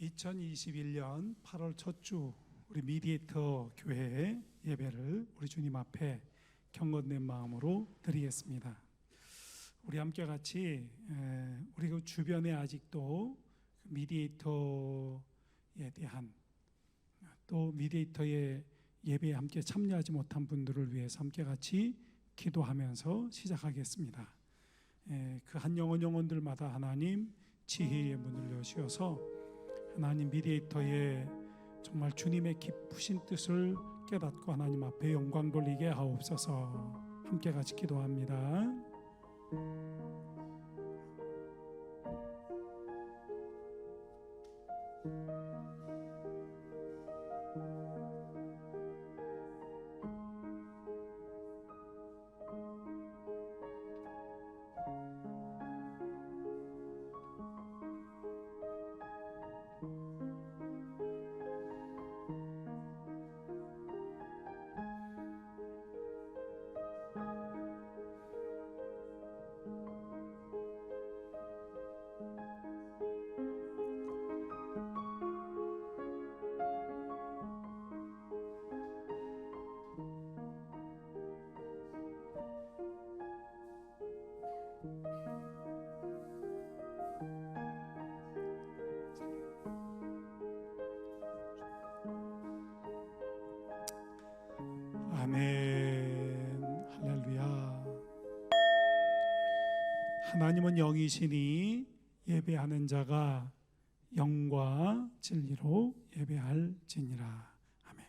2021년 8월 첫 주 우리 미디에이터 교회 예배를 우리 주님 앞에 경건된 마음으로 드리겠습니다. 우리 함께 같이 우리 그 주변에 아직도 미디에이터에 대한 또 미디에이터의 예배에 함께 참여하지 못한 분들을 위해서 함께 같이 기도하면서 시작하겠습니다. 그 한 영혼들마다 하나님 지혜의 문을 여시어서 하나님 미디에이터의 정말 주님의 깊으신 뜻을 깨닫고 하나님 앞에 영광 돌리게 하옵소서. 함께 같이 기도합니다. 아멘. 할렐루야. 하나님은 영이시니 예배하는 자가 영과 진리로 예배할지니라. 아멘.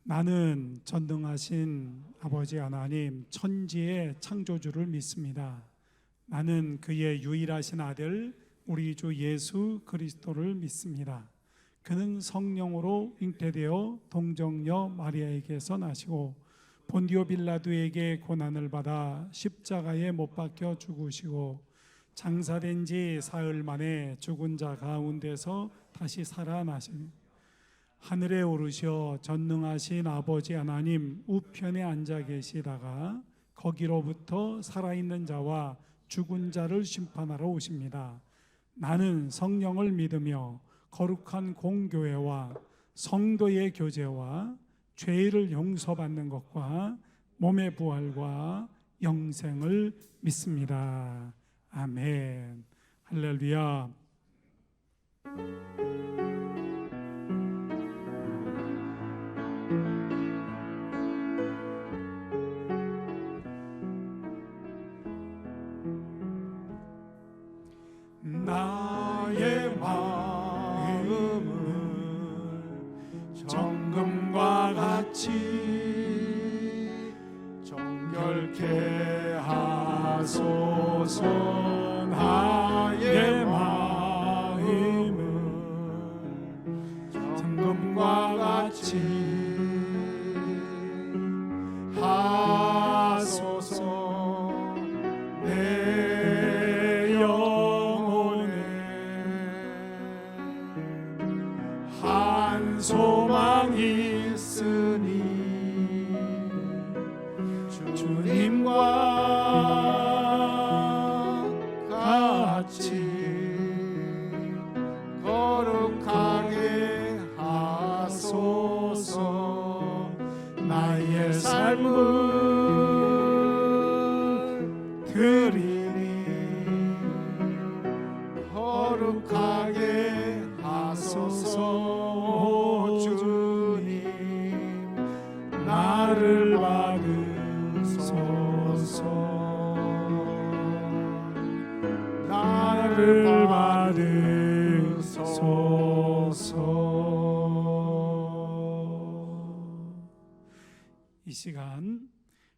나는 전능하신 아버지 하나님 천지의 창조주를 믿습니다. 나는 그의 유일하신 아들 우리 주 예수 그리스도를 믿습니다. 그는 성령으로 잉태되어 동정녀 마리아에게서 나시고 본디오 빌라도에게 고난을 받아 십자가에 못 박혀 죽으시고 장사된 지 사흘 만에 죽은 자 가운데서 다시 살아나시니 하늘에 오르셔 전능하신 아버지 하나님 우편에 앉아 계시다가 거기로부터 살아있는 자와 죽은 자를 심판하러 오십니다. 나는 성령을 믿으며 거룩한 공교회와 성도의 교제와 죄를 용서받는 것과 몸의 부활과 영생을 믿습니다. 아멘. 할렐루야. 나의 마음을 정금과 같이 정결케 하소서. 나의 마음을 정금과 같이 하소서. 내 영혼에 한 소망이 있으니 주님과 같이 거룩하게 하소서. 나의 삶을 드리니 거룩하게 하소서. 주님 나를 나를 받으소서. 이 시간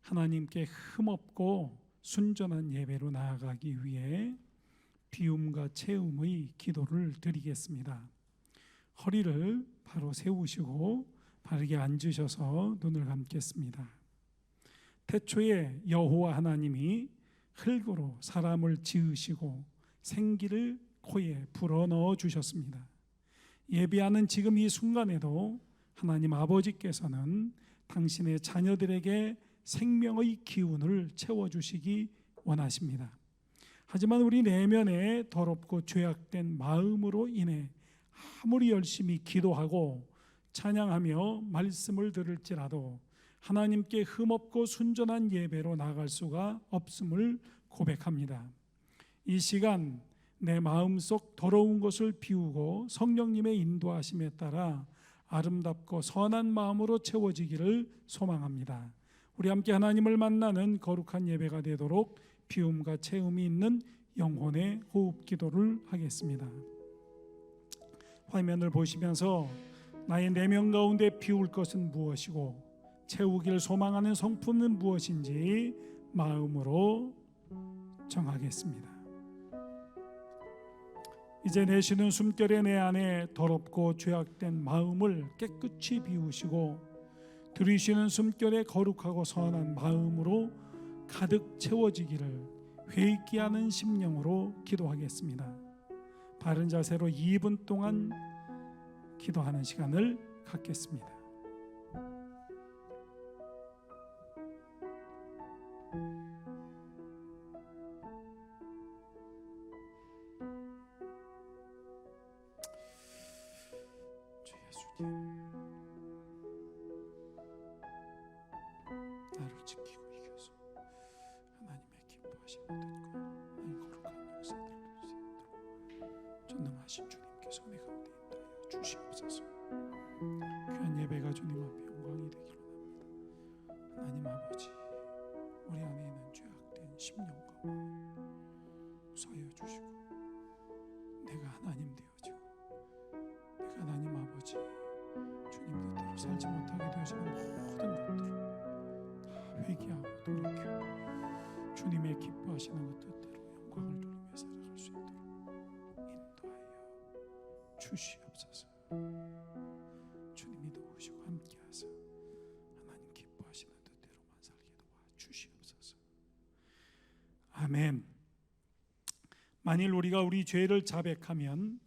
하나님께 흠없고 순전한 예배로 나아가기 위해 비움과 채움의 기도를 드리겠습니다. 허리를 바로 세우시고 바르게 앉으셔서 눈을 감겠습니다. 태초에 여호와 하나님이 흙으로 사람을 지으시고 생기를 코에 불어넣어 주셨습니다. 예배하는 지금 이 순간에도 하나님 아버지께서는 당신의 자녀들에게 생명의 기운을 채워주시기 원하십니다. 하지만 우리 내면에 더럽고 죄악된 마음으로 인해 아무리 열심히 기도하고 찬양하며 말씀을 들을지라도 하나님께 흠없고 순전한 예배로 나아갈 수가 없음을 고백합니다. 이 시간 내 마음속 더러운 것을 비우고 성령님의 인도하심에 따라 아름답고 선한 마음으로 채워지기를 소망합니다. 우리 함께 하나님을 만나는 거룩한 예배가 되도록 비움과 채움이 있는 영혼의 호흡 기도를 하겠습니다. 화면을 보시면서 나의 내면 가운데 비울 것은 무엇이고 채우기를 소망하는 성품은 무엇인지 마음으로 정하겠습니다. 이제 내쉬는 숨결에 내 안에 더럽고 죄악된 마음을 깨끗이 비우시고 들이쉬는 숨결에 거룩하고 선한 마음으로 가득 채워지기를 회개하는 심령으로 기도하겠습니다. 바른 자세로 2분 동안 기도하는 시간을 갖겠습니다. 주 예수님, 나를 지키고 이겨서 하나님의 기뻐하시는 뜻과 거룩한 역사들을 이루시도록 전능하신 주님께서 내 가운데 인도하여 주시옵소서. 귀한 예배가 주님 앞에 영광이 되기를 원합니다. 하나님 아버지, 우리 안에 있는 죄악된 심령과 마음 무사하여 주시고 내가 하나님 되어지고 내가 하나님 아버지 주님 뜻대로 살지 못하게 되어지는 모든 것들을 다 회개하고 돌이켜 주님의 기뻐하시는 것 뜻대로 영광을 돌리며 살아갈 수 있도록 인도하여 주시옵소서. 주님이 도우시고 함께하사 하나님 기뻐하시는 뜻대로만 살게 도와 주시옵소서. 아멘. 만일 우리가 우리 죄를 자백하면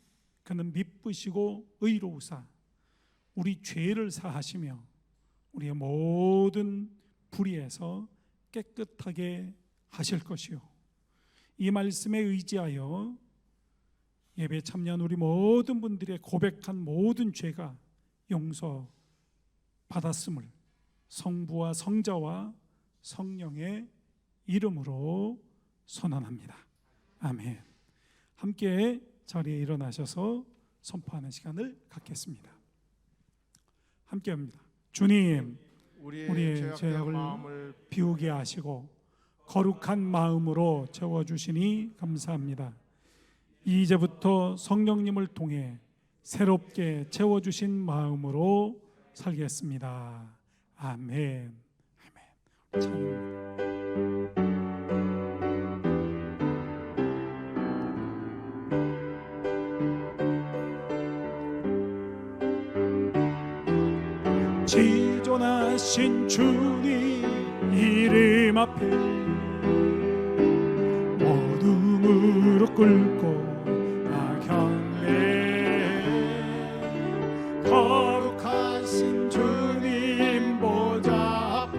그는 미쁘시고 의로우사 우리 죄를 사하시며 우리의 모든 불의에서 깨끗하게 하실 것이요. 이 말씀에 의지하여 예배 참여한 우리 모든 분들의 고백한 모든 죄가 용서받았음을 성부와 성자와 성령의 이름으로 선언합니다. 아멘. 함께 자리에 일어나셔서 선포하는 시간을 갖겠습니다. 함께합니다. 주님, 우리의 죄악을 비우게 하시고 거룩한 마음으로 채워주시니 감사합니다. 이제부터 성령님을 통해 새롭게 채워주신 마음으로 살겠습니다. 아멘. 아멘. 찬양합니다. 지존하신 주님 이름 앞에 모든 무릎 꿇고 나 경배 거룩하신 주님 보좌 앞에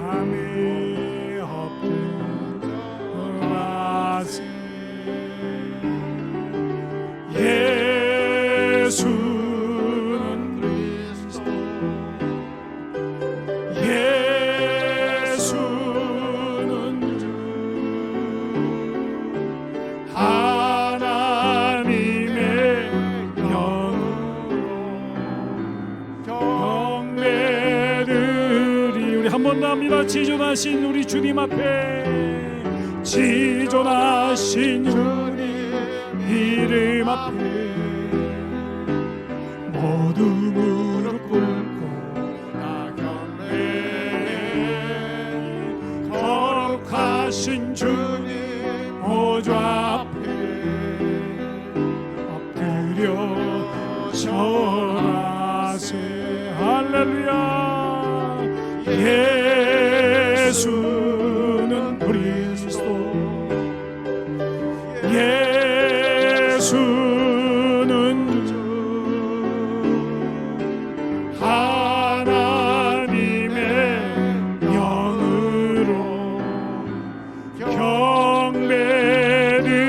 아멘 엎드려서 예수 합니다. 지존하신 우리 주님 앞에 지존하신 주님 이름 앞에 모두 무릎 꿇고 나경배 거룩하신 주님 보좌 앞에 엎드려 절하세. 할렐루야. 예수는 그리스도 예수는 주 하나님의 영으로 메르리.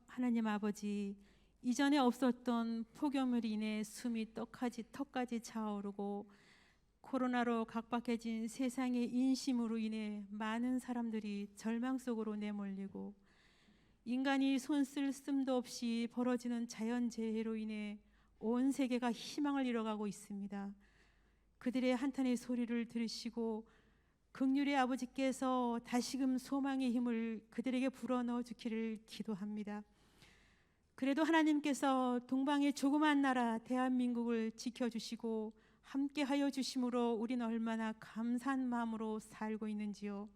하나님 아버지, 이전에 없었던 폭염으로 인해 숨이 턱까지 차오르고 코로나로 각박해진 세상의 인심으로 인해 많은 사람들이 절망 속으로 내몰리고 인간이 손쓸 씀도 없이 벌어지는 자연재해로 인해 온 세계가 희망을 잃어가고 있습니다. 그들의 한탄의 소리를 들으시고 긍휼의 아버지께서 다시금 소망의 힘을 그들에게 불어넣어 주기를 기도합니다. 그래도 하나님께서 동방의 조그만 나라 대한민국을 지켜주시고 함께하여 주심으로 우리는 얼마나 감사한 마음으로 살고 있는지요.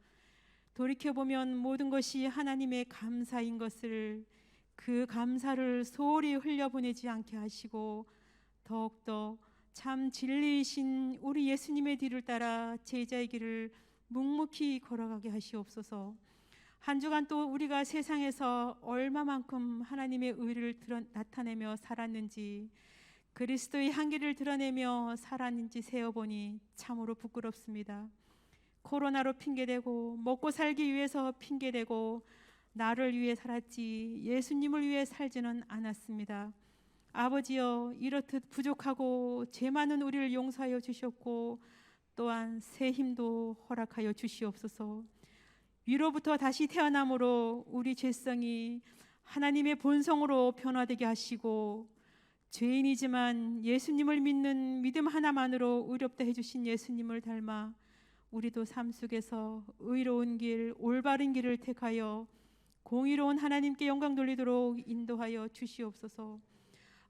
돌이켜보면 모든 것이 하나님의 감사인 것을, 그 감사를 소홀히 흘려보내지 않게 하시고 더욱더 참 진리이신 우리 예수님의 뒤를 따라 제자의 길을 묵묵히 걸어가게 하시옵소서. 한 주간 또 우리가 세상에서 얼마만큼 하나님의 의를 나타내며 살았는지, 그리스도의 향기를 드러내며 살았는지 세어보니 참으로 부끄럽습니다. 코로나로 핑계대고 먹고 살기 위해서 핑계대고 나를 위해 살았지 예수님을 위해 살지는 않았습니다. 아버지여, 이렇듯 부족하고 죄 많은 우리를 용서하여 주셨고 또한 새 힘도 허락하여 주시옵소서. 위로부터 다시 태어남으로 우리 죄성이 하나님의 본성으로 변화되게 하시고 죄인이지만 예수님을 믿는 믿음 하나만으로 의롭다 해주신 예수님을 닮아 우리도 삶 속에서 의로운 길, 올바른 길을 택하여 공의로운 하나님께 영광 돌리도록 인도하여 주시옵소서.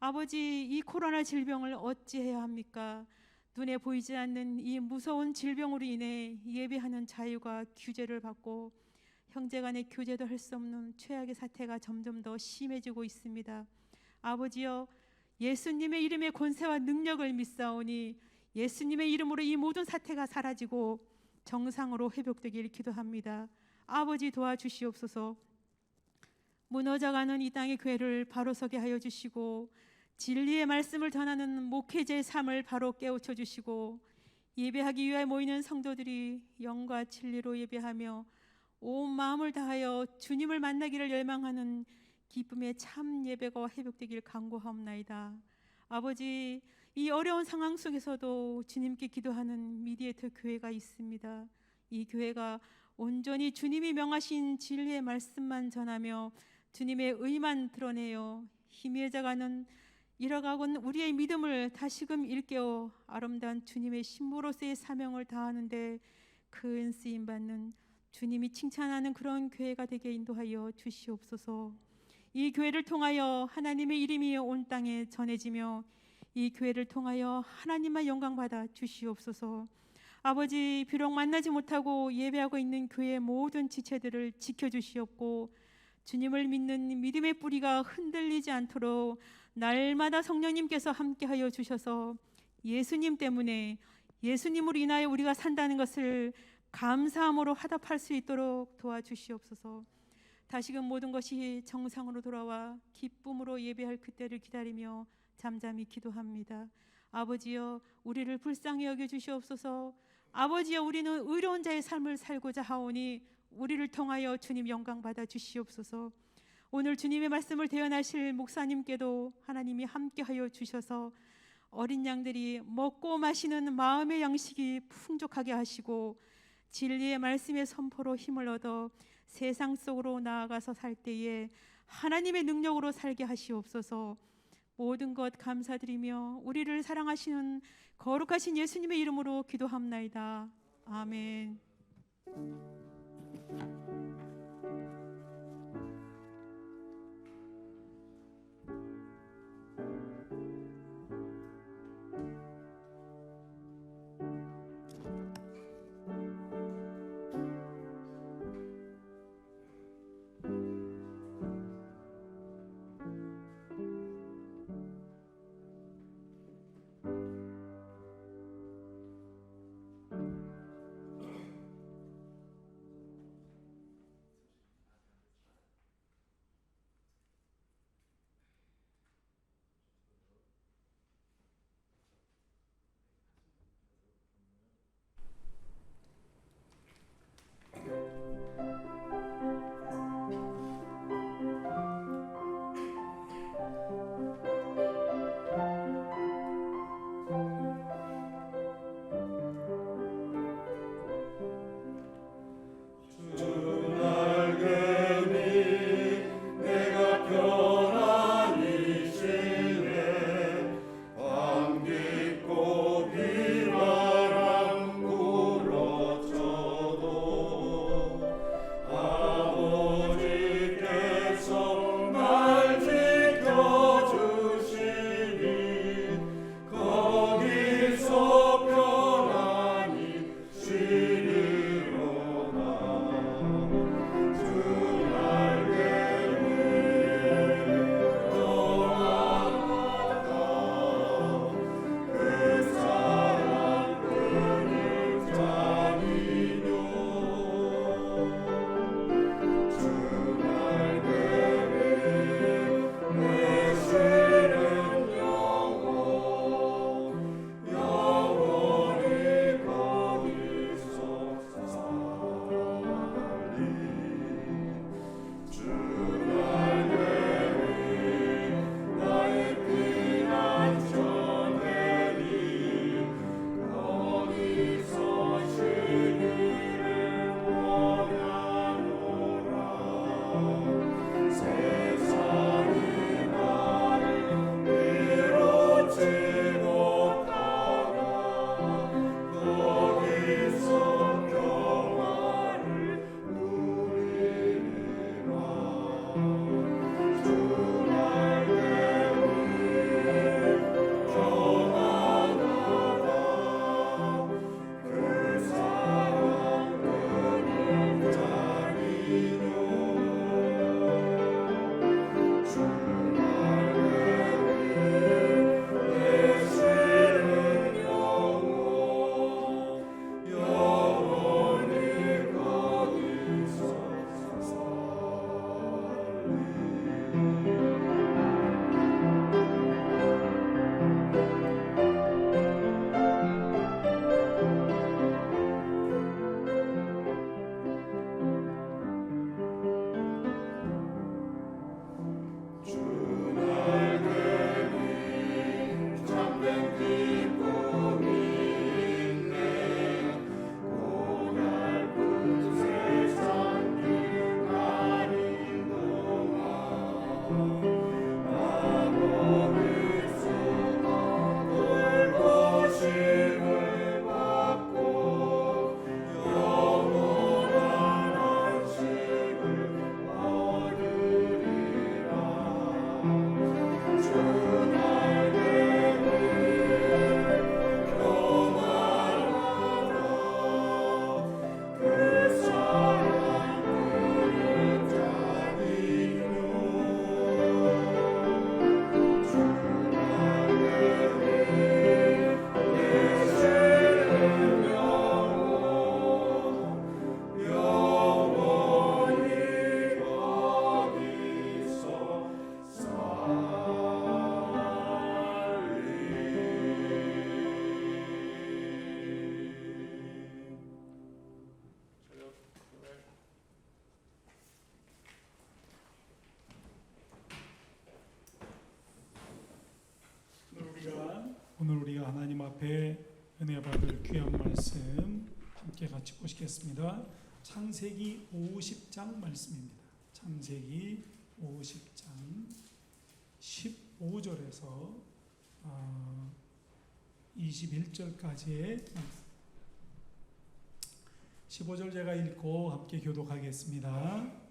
아버지, 이 코로나 질병을 어찌해야 합니까? 눈에 보이지 않는 이 무서운 질병으로 인해 예배하는 자유가 규제를 받고 형제간의 교제도 할 수 없는 최악의 사태가 점점 더 심해지고 있습니다. 아버지여, 예수님의 이름의 권세와 능력을 믿사오니 예수님의 이름으로 이 모든 사태가 사라지고 정상으로 회복되기를 기도합니다. 아버지, 도와주시옵소서. 무너져가는 이 땅의 교회를 바로 서게 하여 주시고 진리의 말씀을 전하는 목회자의 삶을 바로 깨우쳐 주시고 예배하기 위해 모이는 성도들이 영과 진리로 예배하며 온 마음을 다하여 주님을 만나기를 열망하는 기쁨의 참 예배가 회복되길 간구하옵나이다. 아버지, 이 어려운 상황 속에서도 주님께 기도하는 미디에이터 교회가 있습니다. 이 교회가 온전히 주님이 명하신 진리의 말씀만 전하며 주님의 의만 드러내어 희미해져가는 잃어가고는 우리의 믿음을 다시금 일깨워 아름다운 주님의 신부로서의 사명을 다하는데 큰 쓰임 받는 주님이 칭찬하는 그런 교회가 되게 인도하여 주시옵소서. 이 교회를 통하여 하나님의 이름이 온 땅에 전해지며 이 교회를 통하여 하나님만 영광 받아 주시옵소서. 아버지, 비록 만나지 못하고 예배하고 있는 교회의 모든 지체들을 지켜주시옵고 주님을 믿는 믿음의 뿌리가 흔들리지 않도록 날마다 성령님께서 함께하여 주셔서 예수님 때문에, 예수님으로 인하여 우리가 산다는 것을 감사함으로 화답할 수 있도록 도와주시옵소서. 다시금 모든 것이 정상으로 돌아와 기쁨으로 예배할 그때를 기다리며 잠잠히 기도합니다. 아버지여, 우리를 불쌍히 여겨 주시옵소서. 아버지여, 우리는 의로운 자의 삶을 살고자 하오니 우리를 통하여 주님 영광 받아 주시옵소서. 오늘 주님의 말씀을 대언하실 목사님께도 하나님이 함께하여 주셔서 어린 양들이 먹고 마시는 마음의 양식이 풍족하게 하시고 진리의 말씀의 선포로 힘을 얻어 세상 속으로 나아가서 살 때에 하나님의 능력으로 살게 하시옵소서. 모든 것 감사드리며 우리를 사랑하시는 거룩하신 예수님의 이름으로 기도합나이다. 아멘. 은혜 받을 귀한 말씀 함께 같이 보시겠습니다. 창세기 50장 말씀입니다. 창세기 50장 15절에서 21절까지의 15절 제가 읽고 함께 교독하겠습니다.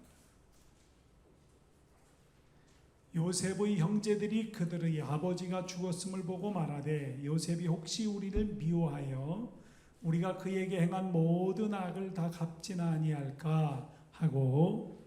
요셉의 형제들이 그들의 아버지가 죽었음을 보고 말하되 요셉이 혹시 우리를 미워하여 우리가 그에게 행한 모든 악을 다 갚지나 아니할까 하고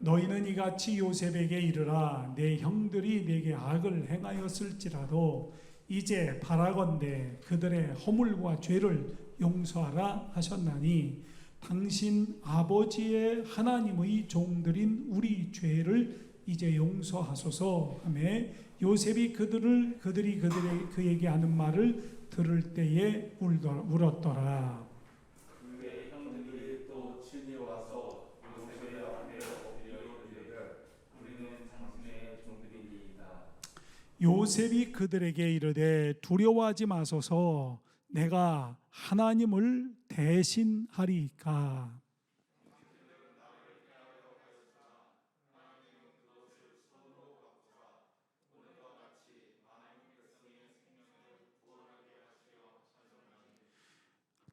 너희는 이같이 요셉에게 이르라 내 형들이 내게 악을 행하였을지라도 이제 바라건대 그들의 허물과 죄를 용서하라 하셨나니 당신 아버지의 하나님의 종들인 우리 죄를 이제 용서하소서 하며 요셉이 그들이 그에게 하는 말을 들을 때에 울었더라. 그의 형들이 또 친히 와서 요셉의 앞에 엎드려 이르되 우리는 당신의 종들이니이다. 요셉이 그들에게 이르되 두려워하지 마소서 내가 하나님을 대신하리이까.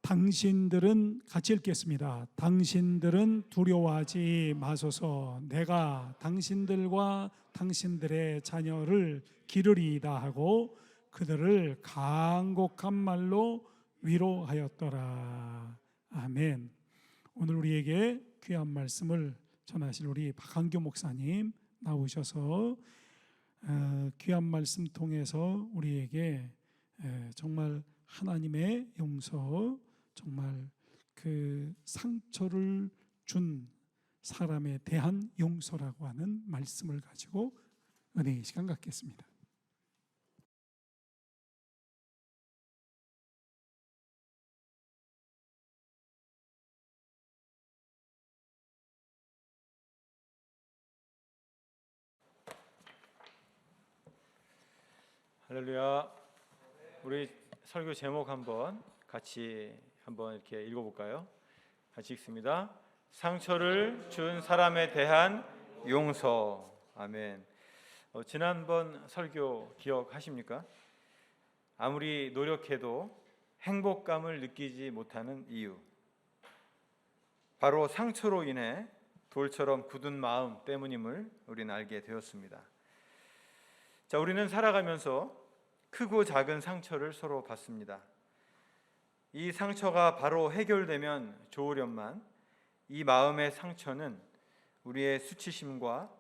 당신들은 같이 읽겠습니다. 당신들은 두려워하지 마소서 내가 당신들과 당신들의 자녀를 기르리이다 하고 그들을 간곡한 말로 위로하였더라. 아멘. 오늘 우리에게 귀한 말씀을 전하실 우리 박한교 목사님 나오셔서 귀한 말씀 통해서 우리에게 정말 하나님의 용서, 정말 그 상처를 준 사람에 대한 용서라고 하는 말씀을 가지고 은혜의 시간 갖겠습니다. 할렐루야. 우리 설교 제목 같이 한번 이렇게 읽어볼까요? 같이 읽습니다. 상처를 준 사람에 대한 용서. 아멘. 지난번 설교 기억하십니까? 아무리 노력해도 행복감을 느끼지 못하는 이유, 바로 상처로 인해 돌처럼 굳은 마음 때문임을 우리는 알게 되었습니다. 자, 우리는 살아가면서 크고 작은 상처를 서로 받습니다. 이 상처가 바로 해결되면 좋으련만 이 마음의 상처는 우리의 수치심과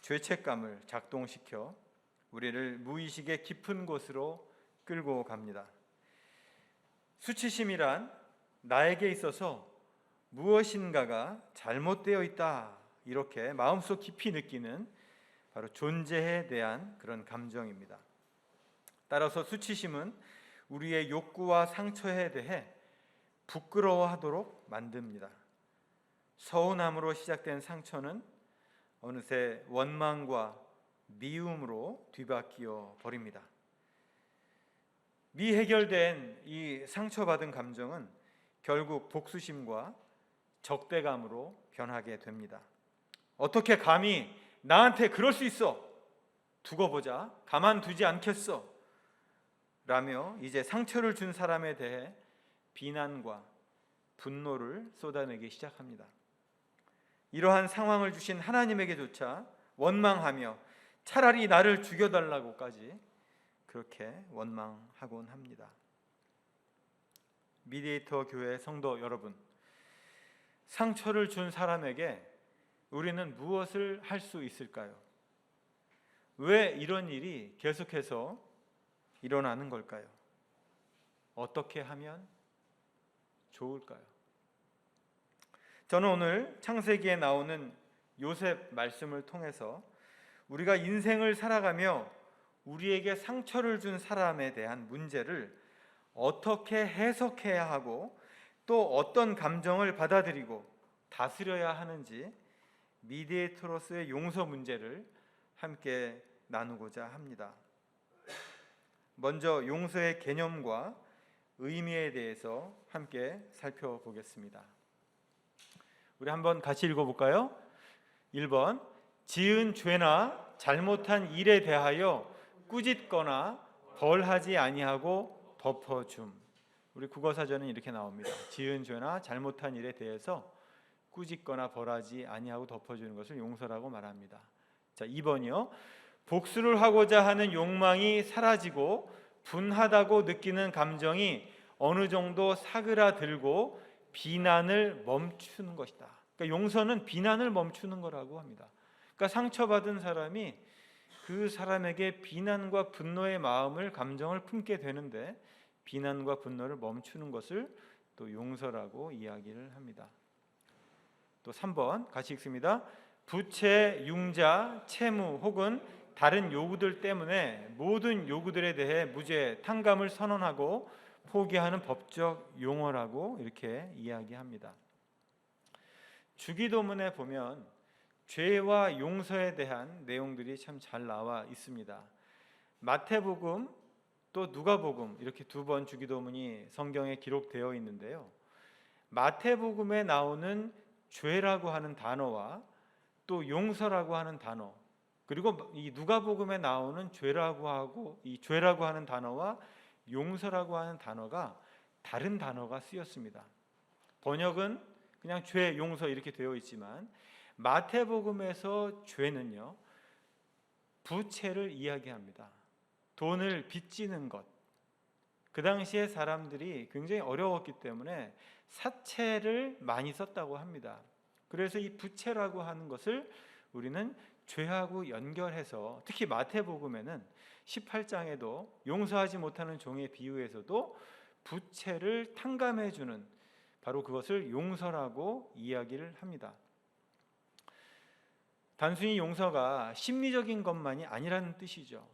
죄책감을 작동시켜 우리를 무의식의 깊은 곳으로 끌고 갑니다. 수치심이란 나에게 있어서 무엇인가가 잘못되어 있다, 이렇게 마음속 깊이 느끼는 바로 존재에 대한 그런 감정입니다. 따라서 수치심은 우리의 욕구와 상처에 대해 부끄러워하도록 만듭니다. 서운함으로 시작된 상처는 어느새 원망과 미움으로 뒤바뀌어 버립니다. 미해결된 이 상처받은 감정은 결국 복수심과 적대감으로 변하게 됩니다. 어떻게 감히 나한테 그럴 수 있어? 두고 보자. 가만두지 않겠어. 라며 이제 상처를 준 사람에 대해 비난과 분노를 쏟아내기 시작합니다. 이러한 상황을 주신 하나님에게조차 원망하며 차라리 나를 죽여달라고까지 그렇게 원망하곤 합니다. 미디에이터 교회 성도 여러분, 상처를 준 사람에게 우리는 무엇을 할 수 있을까요? 왜 이런 일이 계속해서 일어나는 걸까요? 어떻게 하면 좋을까요? 저는 오늘 창세기에 나오는 요셉 말씀을 통해서 우리가 인생을 살아가며 우리에게 상처를 준 사람에 대한 문제를 어떻게 해석해야 하고 또 어떤 감정을 받아들이고 다스려야 하는지 미디에이터로서의 용서 문제를 함께 나누고자 합니다. 먼저 용서의 개념과 의미에 대해서 함께 살펴보겠습니다. 우리 한번 같이 읽어볼까요? 1번, 지은 죄나 잘못한 일에 대하여 꾸짖거나 벌하지 아니하고 덮어줌. 우리 국어사전은 이렇게 나옵니다. 지은 죄나 잘못한 일에 대해서 꾸짖거나 벌하지 아니하고 덮어주는 것을 용서라고 말합니다. 자, 2번이요. 복수를 하고자 하는 욕망이 사라지고 분하다고 느끼는 감정이 어느 정도 사그라들고 비난을 멈추는 것이다. 그러니까 용서는 비난을 멈추는 거라고 합니다. 그러니까 상처받은 사람이 그 사람에게 비난과 분노의 마음을, 감정을 품게 되는데 비난과 분노를 멈추는 것을 또 용서라고 이야기를 합니다. 또 3번 같이 읽습니다. 부채, 융자, 채무 혹은 다른 요구들 때문에 모든 요구들에 대해 무죄, 탕감을 선언하고 포기하는 법적 용어라고 이렇게 이야기합니다. 주기도문에 보면 죄와 용서에 대한 내용들이 참 잘 나와 있습니다. 마태복음 또 누가복음 이렇게 두 번 주기도문이 성경에 기록되어 있는데요. 마태복음에 나오는 죄라고 하는 단어와 또 용서라고 하는 단어, 그리고 이 누가복음에 나오는 죄라고 하고 이 죄라고 하는 단어와 용서라고 하는 단어가 다른 단어가 쓰였습니다. 번역은 그냥 죄, 용서 이렇게 되어 있지만 마태복음에서 죄는요, 부채를 이야기합니다. 돈을 빚지는 것. 그 당시에 사람들이 굉장히 어려웠기 때문에 사채를 많이 썼다고 합니다. 그래서 이 부채라고 하는 것을 우리는 죄하고 연결해서, 특히 마태복음에는 18장에도 용서하지 못하는 종의 비유에서도 부채를 탕감해 주는, 바로 그것을 용서라고 이야기를 합니다. 단순히 용서가 심리적인 것만이 아니라는 뜻이죠.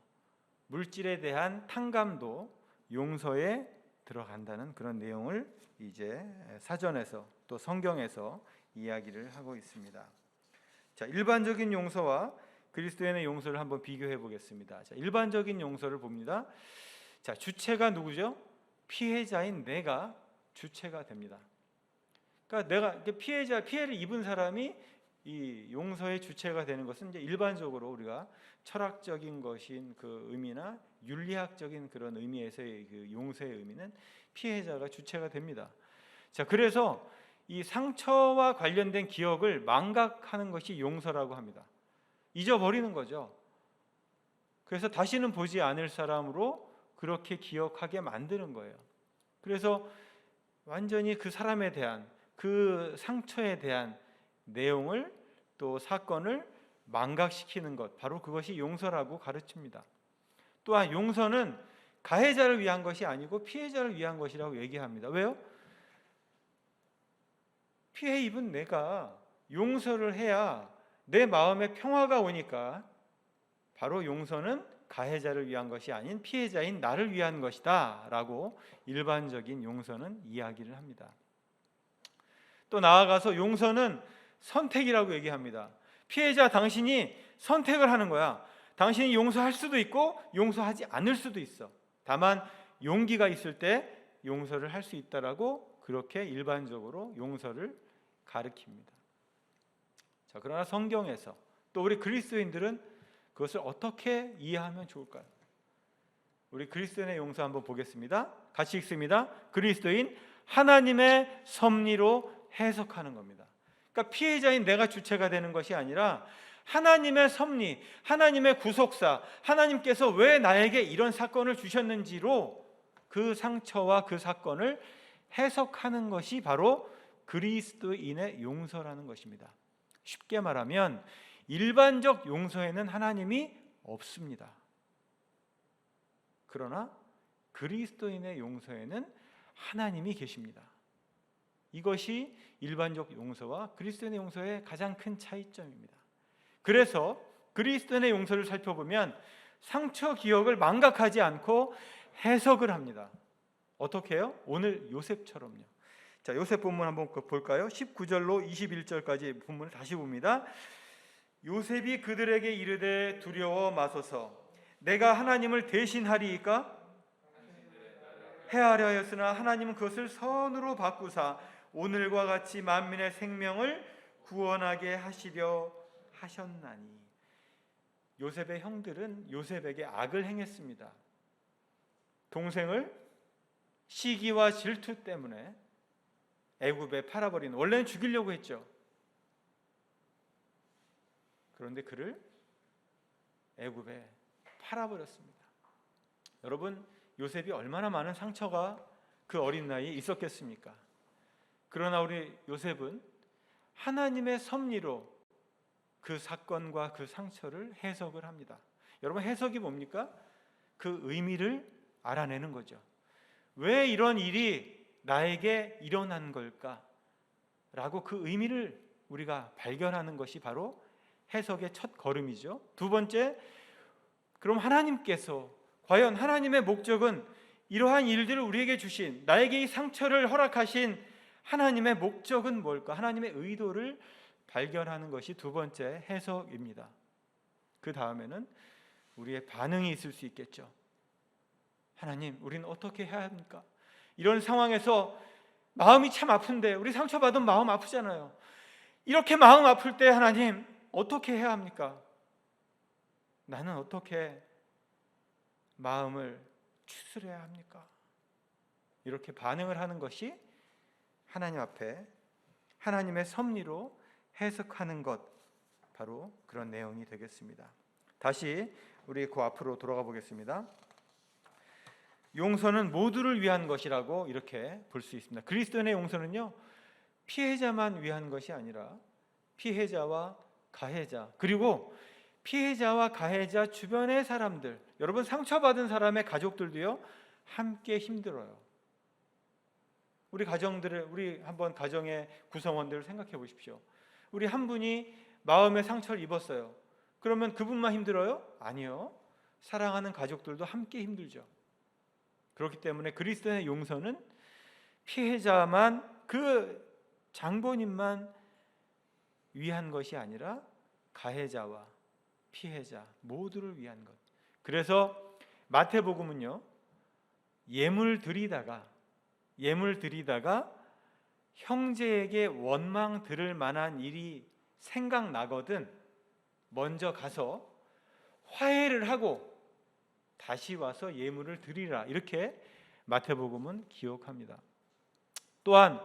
물질에 대한 탕감도 용서에 들어간다는 그런 내용을 이제 사전에서 또 성경에서 이야기를 하고 있습니다. 자, 일반적인 용서와 그리스도인의 용서를 한번 비교해 보겠습니다. 자, 일반적인 용서를 봅니다. 자, 주체가 누구죠? 피해자인 내가 주체가 됩니다. 그러니까 내가 피해를 입은 사람이 이 용서의 주체가 되는 것은 이제 일반적으로 우리가 철학적인 것인 그 의미나 윤리학적인 그런 의미에서의 그 용서의 의미는 피해자가 주체가 됩니다. 자, 그래서 이 상처와 관련된 기억을 망각하는 것이 용서라고 합니다. 잊어버리는 거죠. 그래서 다시는 보지 않을 사람으로 그렇게 기억하게 만드는 거예요. 그래서 완전히 그 사람에 대한, 그 상처에 대한 내용을 또 사건을 망각시키는 것, 바로 그것이 용서라고 가르칩니다. 또한 용서는 가해자를 위한 것이 아니고 피해자를 위한 것이라고 얘기합니다. 왜요? 피해 입은 내가 용서를 해야 내 마음에 평화가 오니까, 바로 용서는 가해자를 위한 것이 아닌 피해자인 나를 위한 것이다 라고 일반적인 용서는 이야기를 합니다. 또 나아가서 용서는 선택이라고 얘기합니다. 피해자 당신이 선택을 하는 거야. 당신이 용서할 수도 있고 용서하지 않을 수도 있어. 다만 용기가 있을 때 용서를 할 수 있다라고 그렇게 일반적으로 용서를 가르칩니다. 자, 그러나 성경에서 또 우리 그리스도인들은 그것을 어떻게 이해하면 좋을까요? 우리 그리스도인의 용서 한번 보겠습니다. 같이 읽습니다. 그리스도인 하나님의 섭리로 해석하는 겁니다. 그러니까 피해자인 내가 주체가 되는 것이 아니라 하나님의 섭리, 하나님의 구속사, 하나님께서 왜 나에게 이런 사건을 주셨는지로 그 상처와 그 사건을 해석하는 것이 바로 그리스도인의 용서라는 것입니다. 쉽게 말하면 일반적 용서에는 하나님이 없습니다. 그러나 그리스도인의 용서에는 하나님이 계십니다. 이것이 일반적 용서와 그리스도인의 용서의 가장 큰 차이점입니다. 그래서 그리스도인의 용서를 살펴보면 상처 기억을 망각하지 않고 해석을 합니다. 어떻게 해요? 오늘 요셉처럼요. 자, 요셉 본문 한번 볼까요? 19절로 21절까지 본문을 다시 봅니다. 요셉이 그들에게 이르되 두려워 마소서. 내가 하나님을 대신하리이까? 해하려 하였으나 하나님은 그것을 선으로 바꾸사 오늘과 같이 만민의 생명을 구원하게 하시려 하셨나니. 요셉의 형들은 요셉에게 악을 행했습니다. 동생을 시기와 질투 때문에 애굽에 팔아버린, 원래는 죽이려고 했죠. 그런데 그를 애굽에 팔아버렸습니다. 여러분, 요셉이 얼마나 많은 상처가 그 어린 나이에 있었겠습니까? 그러나 우리 요셉은 하나님의 섭리로 그 사건과 그 상처를 해석을 합니다. 여러분, 해석이 뭡니까? 그 의미를 알아내는 거죠. 왜 이런 일이 나에게 일어난 걸까? 라고 그 의미를 우리가 발견하는 것이 바로 해석의 첫 걸음이죠. 두 번째, 그럼 하나님께서 과연 하나님의 목적은 이러한 일들을 우리에게 주신, 나에게 이 상처를 허락하신 하나님의 목적은 뭘까? 하나님의 의도를 발견하는 것이 두 번째 해석입니다. 그 다음에는 우리의 반응이 있을 수 있겠죠. 하나님, 우리는 어떻게 해야 합니까? 이런 상황에서 마음이 참 아픈데, 우리 상처받은 마음 아프잖아요. 이렇게 마음 아플 때 하나님 어떻게 해야 합니까? 나는 어떻게 마음을 추스려야 합니까? 이렇게 반응을 하는 것이 하나님 앞에 하나님의 섭리로 해석하는 것, 바로 그런 내용이 되겠습니다. 다시 우리 그 앞으로 돌아가 보겠습니다. 용서는 모두를 위한 것이라고 이렇게 볼 수 있습니다. 그리스도인의 용서는요, 피해자만 위한 것이 아니라 피해자와 가해자, 그리고 피해자와 가해자 주변의 사람들, 여러분 상처받은 사람의 가족들도요 함께 힘들어요. 우리 가정들을, 우리 한번 가정의 구성원들을 생각해 보십시오. 우리 한 분이 마음의 상처를 입었어요. 그러면 그분만 힘들어요? 아니요. 사랑하는 가족들도 함께 힘들죠. 그렇기 때문에 그리스도의 용서는 피해자만, 그 장본인만 위한 것이 아니라 가해자와 피해자 모두를 위한 것. 그래서 마태복음은요, 예물 드리다가 형제에게 원망 들을 만한 일이 생각나거든 먼저 가서 화해를 하고 다시 와서 예물을 드리라, 이렇게 마태복음은 기록합니다. 또한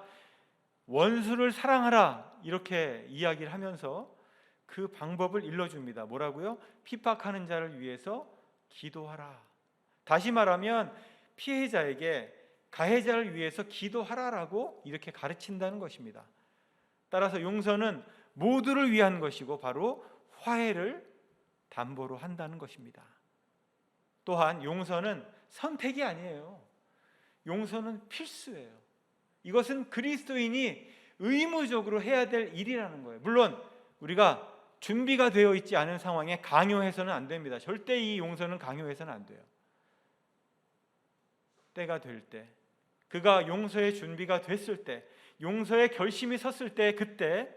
원수를 사랑하라, 이렇게 이야기를 하면서 그 방법을 일러줍니다. 뭐라고요? 핍박하는 자를 위해서 기도하라. 다시 말하면 피해자에게 가해자를 위해서 기도하라라고 이렇게 가르친다는 것입니다. 따라서 용서는 모두를 위한 것이고 바로 화해를 담보로 한다는 것입니다. 또한 용서는 선택이 아니에요. 용서는 필수예요. 이것은 그리스도인이 의무적으로 해야 될 일이라는 거예요. 물론 우리가 준비가 되어 있지 않은 상황에 강요해서는 안 됩니다. 절대 이 용서는 강요해서는 안 돼요. 때가 될 때, 그가 용서의 준비가 됐을 때, 용서의 결심이 섰을 때, 그때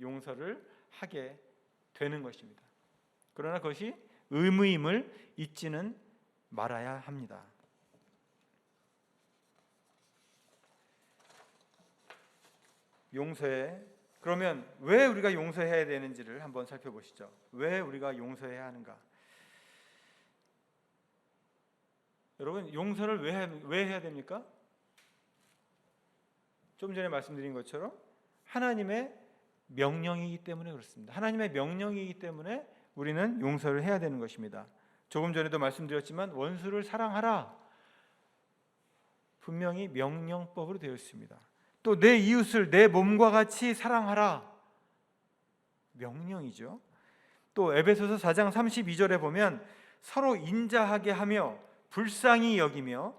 용서를 하게 되는 것입니다. 그러나 그것이 의무임을 잊지는 말아야 합니다. 그러면 왜 우리가 용서해야 되는지를 한번 살펴보시죠. 왜 우리가 용서해야 하는가? 여러분, 용서를 왜 해야 됩니까? 좀 전에 말씀드린 것처럼 하나님의 명령이기 때문에 그렇습니다. 하나님의 명령이기 때문에 우리는 용서를 해야 되는 것입니다. 조금 전에도 말씀드렸지만 원수를 사랑하라, 분명히 명령법으로 되어 있습니다. 또 내 이웃을 내 몸과 같이 사랑하라, 명령이죠. 또 에베소서 4장 32절에 보면 서로 인자하게 하며 불쌍히 여기며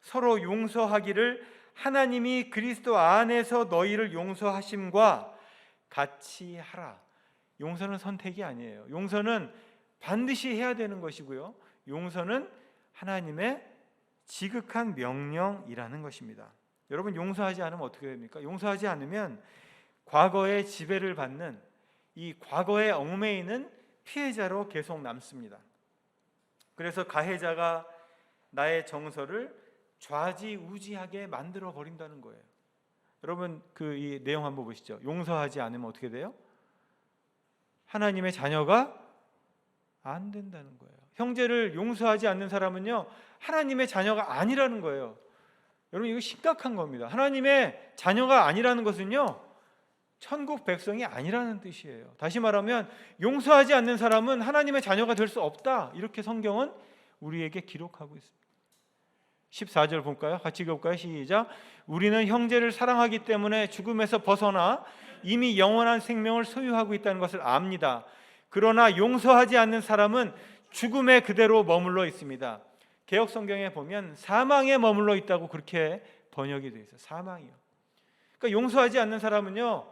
서로 용서하기를 하나님이 그리스도 안에서 너희를 용서하심과 같이 하라. 용서는 선택이 아니에요. 용서는 반드시 해야 되는 것이고요. 용서는 하나님의 지극한 명령이라는 것입니다. 여러분, 용서하지 않으면 어떻게 됩니까? 용서하지 않으면 과거의 지배를 받는 이 과거에 얽매이는 피해자로 계속 남습니다. 그래서 가해자가 나의 정서를 좌지우지하게 만들어 버린다는 거예요. 여러분 이 내용 한번 보시죠. 용서하지 않으면 어떻게 돼요? 하나님의 자녀가 안 된다는 거예요. 형제를 용서하지 않는 사람은요, 하나님의 자녀가 아니라는 거예요. 여러분 이거 심각한 겁니다. 하나님의 자녀가 아니라는 것은요, 천국 백성이 아니라는 뜻이에요. 다시 말하면 용서하지 않는 사람은 하나님의 자녀가 될 수 없다. 이렇게 성경은 우리에게 기록하고 있습니다. 14절 볼까요? 같이 읽어볼까요? 시작. 우리는 형제를 사랑하기 때문에 죽음에서 벗어나 이미 영원한 생명을 소유하고 있다는 것을 압니다. 그러나 용서하지 않는 사람은 죽음에 그대로 머물러 있습니다. 개역 성경에 보면 사망에 머물러 있다고 그렇게 번역이 되어 있어요. 사망이요. 그러니까 용서하지 않는 사람은요,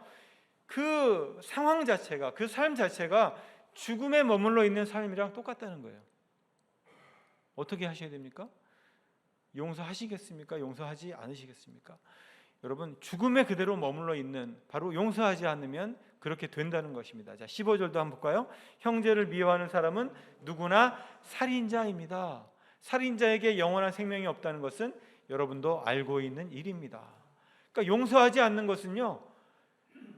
그 상황 자체가, 그 삶 자체가 죽음에 머물러 있는 삶이랑 똑같다는 거예요. 어떻게 하셔야 됩니까? 용서하시겠습니까? 용서하지 않으시겠습니까? 여러분 죽음에 그대로 머물러 있는, 바로 용서하지 않으면 그렇게 된다는 것입니다. 자, 15절도 한번 볼까요? 형제를 미워하는 사람은 누구나 살인자입니다. 살인자에게 영원한 생명이 없다는 것은 여러분도 알고 있는 일입니다. 그러니까 용서하지 않는 것은요,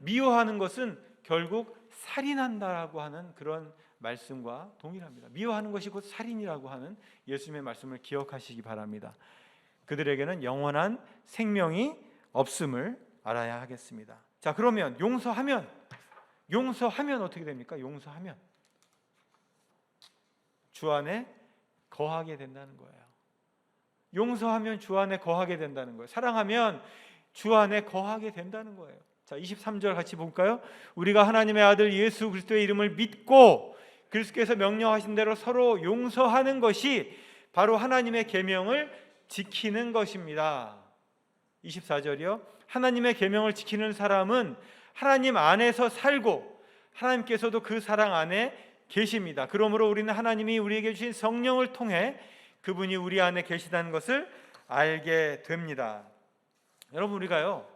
미워하는 것은 결국 살인한다라고 하는 그런 말씀과 동일합니다. 미워하는 것이 곧 살인이라고 하는 예수님의 말씀을 기억하시기 바랍니다. 그들에게는 영원한 생명이 없음을 알아야 하겠습니다. 자, 그러면 용서하면 어떻게 됩니까? 용서하면 주 안에 거하게 된다는 거예요. 용서하면 주 안에 거하게 된다는 거예요. 사랑하면 주 안에 거하게 된다는 거예요. 자, 23절 같이 볼까요? 우리가 하나님의 아들 예수 그리스도의 이름을 믿고 그리스도께서 명령하신 대로 서로 용서하는 것이 바로 하나님의 계명을 지키는 것입니다. 24절이요. 하나님의 계명을 지키는 사람은 하나님 안에서 살고 하나님께서도 그 사랑 안에 계십니다. 그러므로 우리는 하나님이 우리에게 주신 성령을 통해 그분이 우리 안에 계시다는 것을 알게 됩니다. 여러분, 우리가요,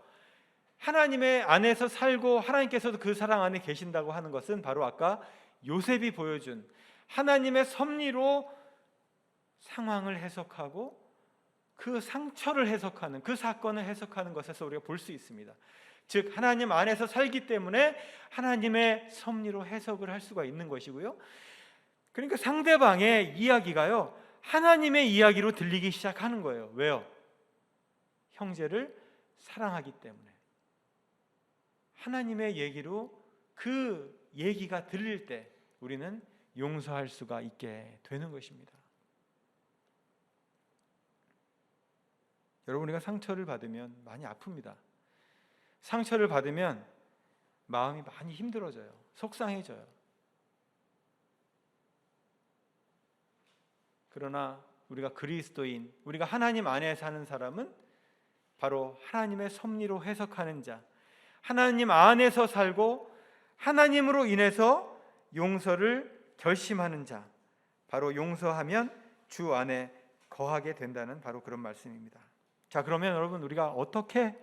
하나님의 안에서 살고 하나님께서도 그 사랑 안에 계신다고 하는 것은 바로 아까 요셉이 보여준 하나님의 섭리로 상황을 해석하고 그 상처를 해석하는, 그 사건을 해석하는 것에서 우리가 볼 수 있습니다. 즉 하나님 안에서 살기 때문에 하나님의 섭리로 해석을 할 수가 있는 것이고요. 그러니까 상대방의 이야기가요, 하나님의 이야기로 들리기 시작하는 거예요. 왜요? 형제를 사랑하기 때문에. 하나님의 얘기로 그 얘기가 들릴 때 우리는 용서할 수가 있게 되는 것입니다. 여러분, 우리가 상처를 받으면 많이 아픕니다. 상처를 받으면 마음이 많이 힘들어져요. 속상해져요. 그러나 우리가 그리스도인, 우리가 하나님 안에 사는 사람은 바로 하나님의 섭리로 해석하는 자, 하나님 안에서 살고 하나님으로 인해서 용서를 결심하는 자, 바로 용서하면 주 안에 거하게 된다는 바로 그런 말씀입니다. 자, 그러면 여러분, 우리가 어떻게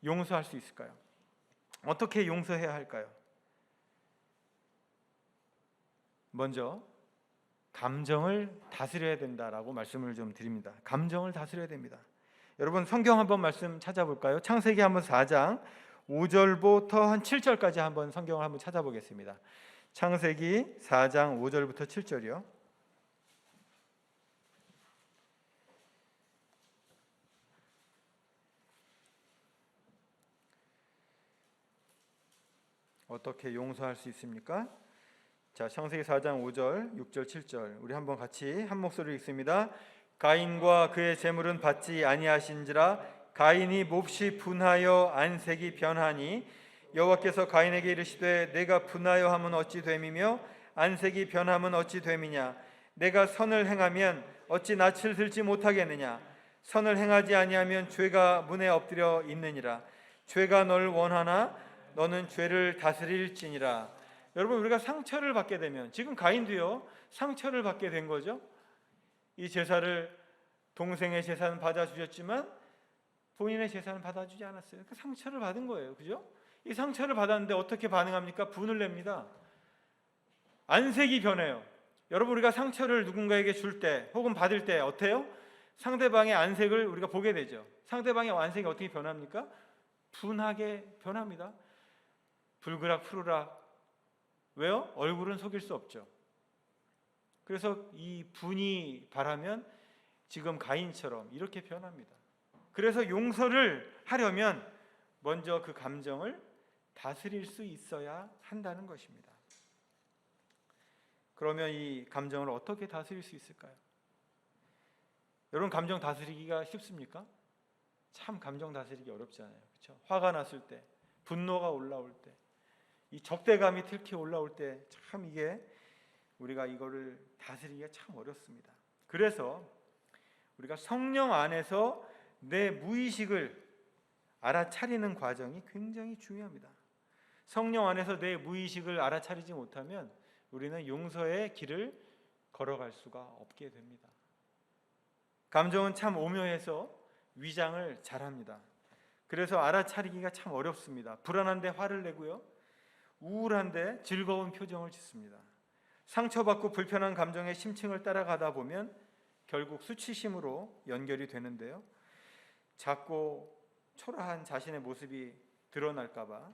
용서할 수 있을까요? 어떻게 용서해야 할까요? 먼저 감정을 다스려야 된다라고 말씀을 좀 드립니다. 감정을 다스려야 됩니다. 여러분, 성경 한번 말씀 찾아볼까요? 창세기 한번 4장 5절부터 한 7절까지 한번 성경을 한번 찾아보겠습니다. 창세기 4장 5절부터 7절이요. 어떻게 용서할 수 있습니까? 자, 창세기 4장 5절, 6절, 7절 우리 한번 같이 한 목소리로 읽습니다. 가인과 그의 재물은 받지 아니하신지라 가인이 몹시 분하여 안색이 변하니 여호와께서 가인에게 이르시되 내가 분하여 함은 어찌 됨이며 안색이 변함은 어찌 됨이냐 내가 선을 행하면 어찌 낯을 들지 못하겠느냐 선을 행하지 아니하면 죄가 문에 엎드려 있느니라 죄가 너를 원하나 너는 죄를 다스릴지니라. 여러분, 우리가 상처를 받게 되면, 지금 가인도요 상처를 받게 된 거죠. 이 제사를, 동생의 제사는 받아주셨지만 본인의 제사는 받아주지 않았어요. 그 상처를 받은 거예요. 그죠? 이 상처를 받았는데 어떻게 반응합니까? 분을 냅니다. 안색이 변해요. 여러분, 우리가 상처를 누군가에게 줄 때 혹은 받을 때 어때요? 상대방의 안색을 우리가 보게 되죠. 상대방의 안색이 어떻게 변합니까? 분하게 변합니다. 불그락 푸르락. 왜요? 얼굴은 속일 수 없죠. 그래서 이 분이 바라면 지금 가인처럼 이렇게 변합니다. 그래서 용서를 하려면 먼저 그 감정을 다스릴 수 있어야 한다는 것입니다. 그러면 이 감정을 어떻게 다스릴 수 있을까요? 여러분, 감정 다스리기가 쉽습니까? 참 감정 다스리기 어렵잖아요. 그렇죠? 화가 났을 때, 분노가 올라올 때, 이 적대감이 특히 올라올 때 참 이게 우리가 이거를 다스리기가 참 어렵습니다. 그래서 우리가 성령 안에서 내 무의식을 알아차리는 과정이 굉장히 중요합니다. 성령 안에서 내 무의식을 알아차리지 못하면 우리는 용서의 길을 걸어갈 수가 없게 됩니다. 감정은 참 오묘해서 위장을 잘합니다. 그래서 알아차리기가 참 어렵습니다. 불안한데 화를 내고요, 우울한데 즐거운 표정을 짓습니다. 상처받고 불편한 감정의 심층을 따라가다 보면 결국 수치심으로 연결이 되는데요, 작고 초라한 자신의 모습이 드러날까 봐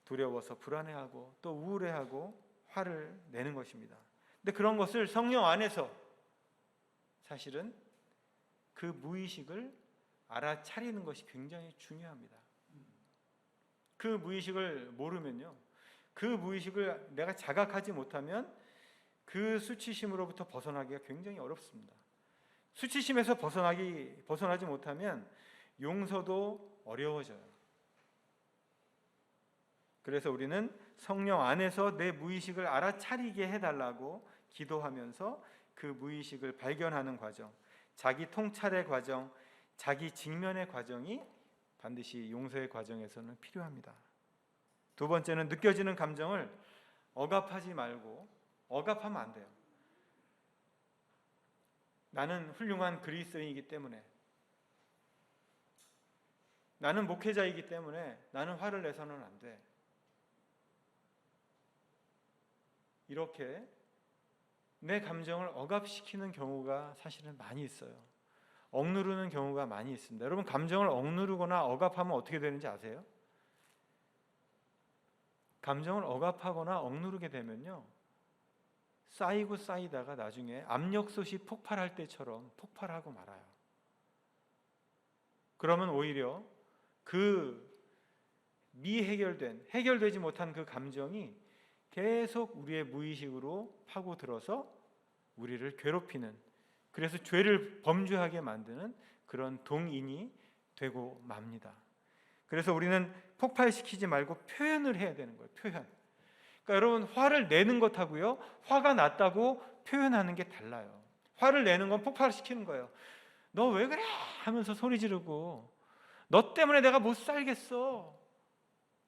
두려워서 불안해하고 또 우울해하고 화를 내는 것입니다. 근데 그런 것을 성령 안에서 사실은 그 무의식을 알아차리는 것이 굉장히 중요합니다. 그 무의식을 모르면요, 그 무의식을 내가 자각하지 못하면 그 수치심으로부터 벗어나기가 굉장히 어렵습니다. 수치심에서 벗어나지 못하면 용서도 어려워져요. 그래서 우리는 성령 안에서 내 무의식을 알아차리게 해달라고 기도하면서 그 무의식을 발견하는 과정, 자기 통찰의 과정, 자기 직면의 과정이 반드시 용서의 과정에서는 필요합니다. 두 번째는 느껴지는 감정을 억압하지 말고, 억압하면 안 돼요. 나는 훌륭한 그리스도인이기 때문에, 나는 목회자이기 때문에 나는 화를 내서는 안 돼. 이렇게 내 감정을 억압시키는 경우가 사실은 많이 있어요. 억누르는 경우가 많이 있습니다. 여러분, 감정을 억누르거나 억압하면 어떻게 되는지 아세요? 감정을 억압하거나 억누르게 되면요, 쌓이고 쌓이다가 나중에 압력솥이 폭발할 때처럼 폭발하고 말아요. 그러면 오히려 그 해결되지 못한 그 감정이 계속 우리의 무의식으로 파고들어서 우리를 괴롭히는, 그래서 죄를 범죄하게 만드는 그런 동인이 되고 맙니다. 그래서 우리는 폭발시키지 말고 표현을 해야 되는 거예요. 표현. 그러니까 여러분, 화를 내는 것하고요, 화가 났다고 표현하는 게 달라요. 화를 내는 건 폭발시키는 거예요. 너 왜 그래? 하면서 소리 지르고, 너 때문에 내가 못 살겠어.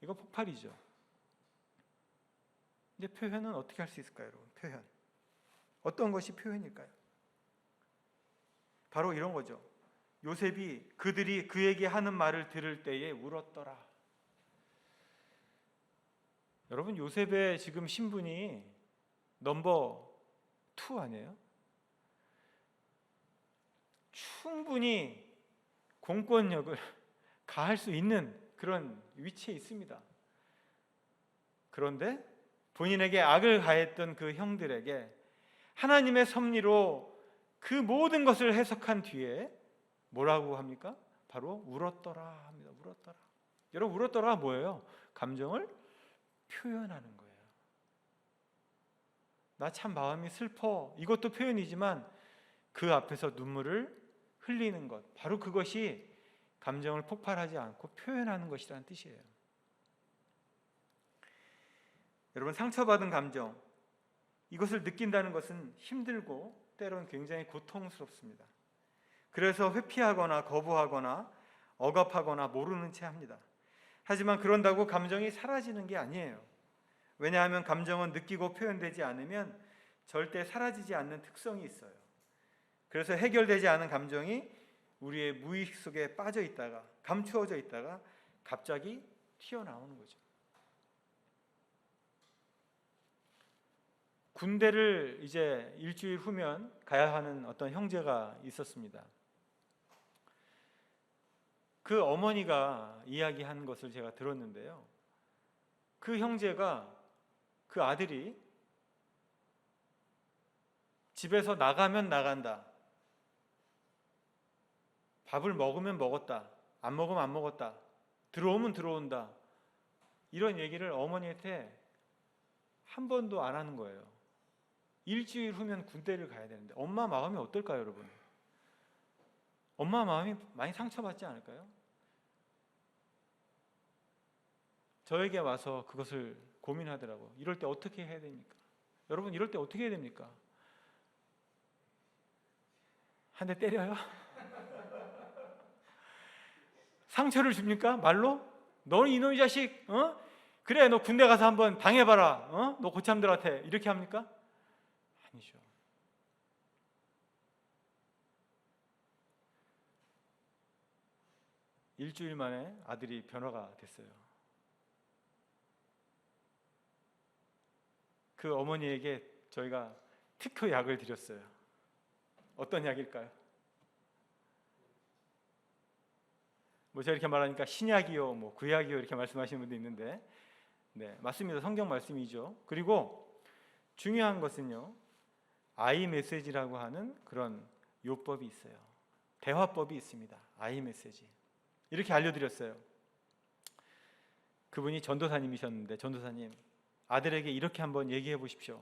이거 폭발이죠. 이제 표현은 어떻게 할 수 있을까요, 여러분? 표현. 어떤 것이 표현일까요? 바로 이런 거죠. 요셉이 그들이 그에게 하는 말을 들을 때에 울었더라. 여러분, 요셉의 지금 신분이 넘버 2 아니에요? 충분히 공권력을 가할 수 있는 그런 위치에 있습니다. 그런데 본인에게 악을 가했던 그 형들에게 하나님의 섭리로 그 모든 것을 해석한 뒤에 뭐라고 합니까? 바로 울었더라 합니다. 울었더라. 여러분, 울었더라가 뭐예요? 감정을 표현하는 거예요. 나 참 마음이 슬퍼. 이것도 표현이지만 그 앞에서 눈물을 흘리는 것, 바로 그것이 감정을 폭발하지 않고 표현하는 것이라는 뜻이에요. 여러분, 상처받은 감정, 이것을 느낀다는 것은 힘들고 때로는 굉장히 고통스럽습니다. 그래서 회피하거나 거부하거나 억압하거나 모르는 채 합니다. 하지만 그런다고 감정이 사라지는 게 아니에요. 왜냐하면 감정은 느끼고 표현되지 않으면 절대 사라지지 않는 특성이 있어요. 그래서 해결되지 않은 감정이 우리의 무의식 속에 빠져 있다가, 감추어져 있다가 갑자기 튀어나오는 거죠. 군대를 이제 일주일 후면 가야 하는 어떤 형제가 있었습니다. 그 어머니가 이야기한 것을 제가 들었는데요. 그 형제가, 그 아들이 집에서 나가면 나간다, 밥을 먹으면 먹었다, 안 먹으면 안 먹었다, 들어오면 들어온다, 이런 얘기를 어머니한테 한 번도 안 하는 거예요. 일주일 후면 군대를 가야 되는데 엄마 마음이 어떨까요, 여러분? 엄마 마음이 많이 상처받지 않을까요? 저에게 와서 그것을 고민하더라고요. 이럴 때 어떻게 해야 됩니까? 여러분, 이럴 때 어떻게 해야 됩니까? 한 대 때려요? 상처를 줍니까? 말로? 너 이놈의 자식, 그래, 너 군대 가서 한번 당해봐라, 너 고참들한테, 이렇게 합니까? 아니죠. 일주일 만에 아들이 변화가 됐어요. 그 어머니에게 저희가 특효 약을 드렸어요. 어떤 약일까요? 뭐 제가 이렇게 말하니까 신약이요, 뭐 구약이요 이렇게 말씀하시는 분도 있는데, 네, 맞습니다. 성경 말씀이죠. 그리고 중요한 것은요, 아이 메시지라고 하는 그런 요법이 있어요. 대화법이 있습니다. 아이 메시지. 이렇게 알려드렸어요. 그분이 전도사님이셨는데, 전도사님, 아들에게 이렇게 한번 얘기해 보십시오.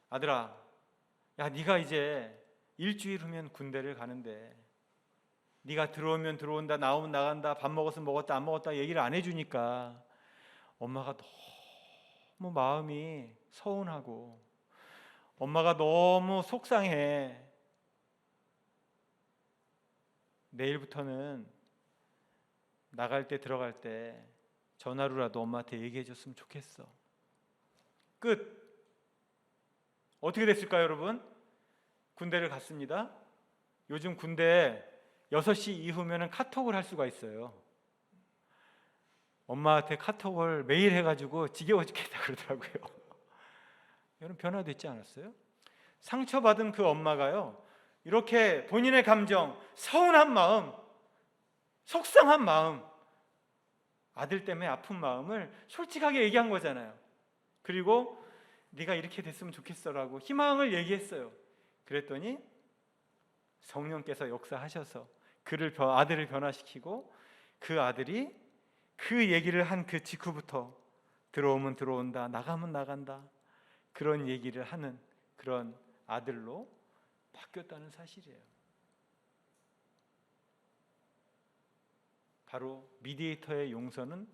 아들아, 야, 네가 이제 일주일 후면 군대를 가는데 네가 들어오면 들어온다, 나오면 나간다, 밥 먹었으면 먹었다, 안 먹었다 얘기를 안 해주니까 엄마가 너무 마음이 서운하고 엄마가 너무 속상해. 내일부터는 나갈 때 들어갈 때 전화로라도 엄마한테 얘기해 줬으면 좋겠어. 끝. 어떻게 됐을까요, 여러분? 군대를 갔습니다. 요즘 군대에 6시 이후면 카톡을 할 수가 있어요. 엄마한테 카톡을 매일 해가지고 지겨워 죽겠다 그러더라고요. 여러분, 변화됐지 않았어요? 상처받은 그 엄마가요, 이렇게 본인의 감정, 서운한 마음, 속상한 마음, 아들 때문에 아픈 마음을 솔직하게 얘기한 거잖아요. 그리고 네가 이렇게 됐으면 좋겠어라고 희망을 얘기했어요. 그랬더니 성령께서 역사하셔서 아들을 변화시키고, 그 아들이 그 얘기를 한 그 직후부터 들어오면 들어온다, 나가면 나간다, 그런 얘기를 하는 그런 아들로 바뀌었다는 사실이에요. 바로 미디에이터의 용서는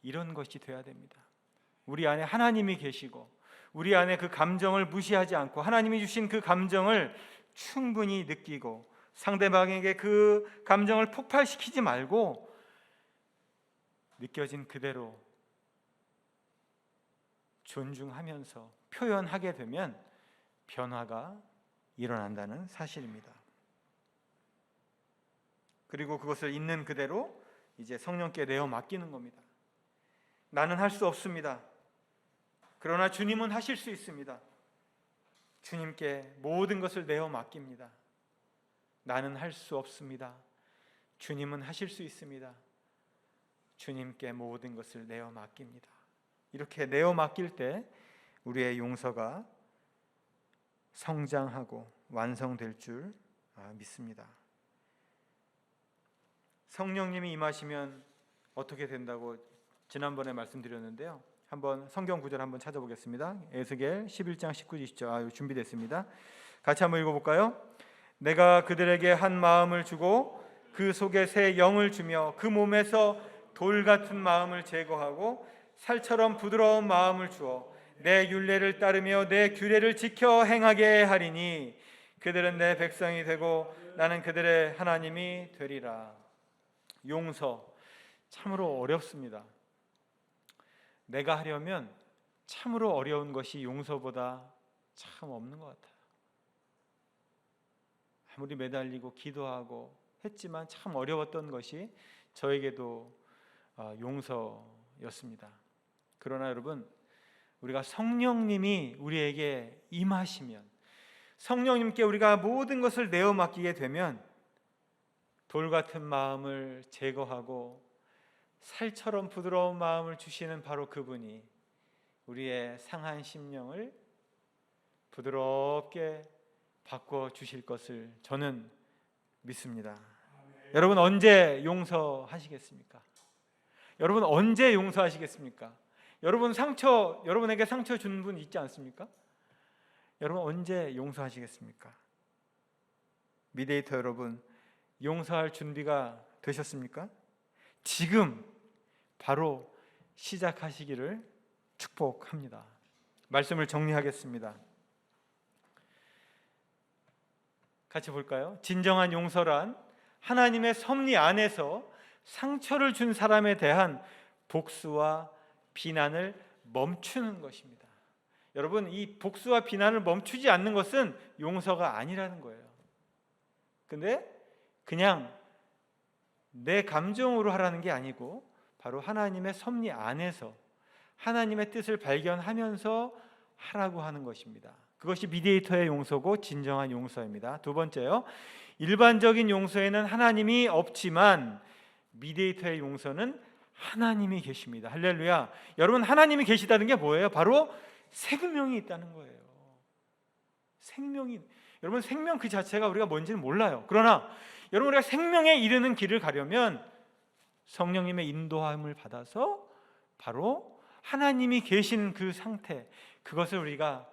이런 것이 돼야 됩니다. 우리 안에 하나님이 계시고 우리 안에 그 감정을 무시하지 않고 하나님이 주신 그 감정을 충분히 느끼고 상대방에게 그 감정을 폭발시키지 말고 느껴진 그대로 존중하면서 표현하게 되면 변화가 일어난다는 사실입니다. 그리고 그것을 있는 그대로 이제 성령께 내어 맡기는 겁니다. 나는 할 수 없습니다. 그러나 주님은 하실 수 있습니다. 주님께 모든 것을 내어 맡깁니다. 나는 할 수 없습니다. 주님은 하실 수 있습니다. 주님께 모든 것을 내어 맡깁니다. 이렇게 내어 맡길 때 우리의 용서가 성장하고 완성될 줄 믿습니다. 성령님이 임하시면 어떻게 된다고 지난번에 말씀드렸는데요. 한번 성경 구절 한번 찾아보겠습니다. 에스겔 11장 19절 20절 준비됐습니다. 같이 한번 읽어볼까요? 내가 그들에게 한 마음을 주고 그 속에 새 영을 주며 그 몸에서 돌 같은 마음을 제거하고 살처럼 부드러운 마음을 주어 내 율례를 따르며 내 규례를 지켜 행하게 하리니 그들은 내 백성이 되고 나는 그들의 하나님이 되리라. 용서 참으로 어렵습니다. 내가 하려면 참으로 어려운 것이 용서보다 참 없는 것 같아요. 아무리 매달리고 기도하고 했지만 참 어려웠던 것이 저에게도 용서가 용서였습니다. 그러나 여러분, 우리가 성령님이 우리에게 임하시면, 성령님께 우리가 모든 것을 내어 맡기게 되면 돌 같은 마음을 제거하고 살처럼 부드러운 마음을 주시는 바로 그분이 우리의 상한 심령을 부드럽게 바꿔 주실 것을 저는 믿습니다. 여러분, 언제 용서하시겠습니까? 여러분, 언제 용서하시겠습니까? 여러분에게 상처 준 분 있지 않습니까? 여러분, 언제 용서하시겠습니까? 미디에이터 여러분, 용서할 준비가 되셨습니까? 지금 바로 시작하시기를 축복합니다. 말씀을 정리하겠습니다. 같이 볼까요? 진정한 용서란 하나님의 섭리 안에서 상처를 준 사람에 대한 복수와 비난을 멈추는 것입니다. 여러분, 이 복수와 비난을 멈추지 않는 것은 용서가 아니라는 거예요. 근데 그냥 내 감정으로 하라는 게 아니고 바로 하나님의 섭리 안에서 하나님의 뜻을 발견하면서 하라고 하는 것입니다. 그것이 미디에이터의 용서고 진정한 용서입니다. 두 번째요, 일반적인 용서에는 하나님이 없지만 미디에이터의 용서는 하나님이 계십니다. 할렐루야. 여러분, 하나님이 계시다는 게 뭐예요? 바로 생명이 있다는 거예요. 여러분, 생명 그 자체가 우리가 뭔지는 몰라요. 그러나 여러분, 우리가 생명에 이르는 길을 가려면 성령님의 인도함을 받아서 바로 하나님이 계신 그 상태, 그것을 우리가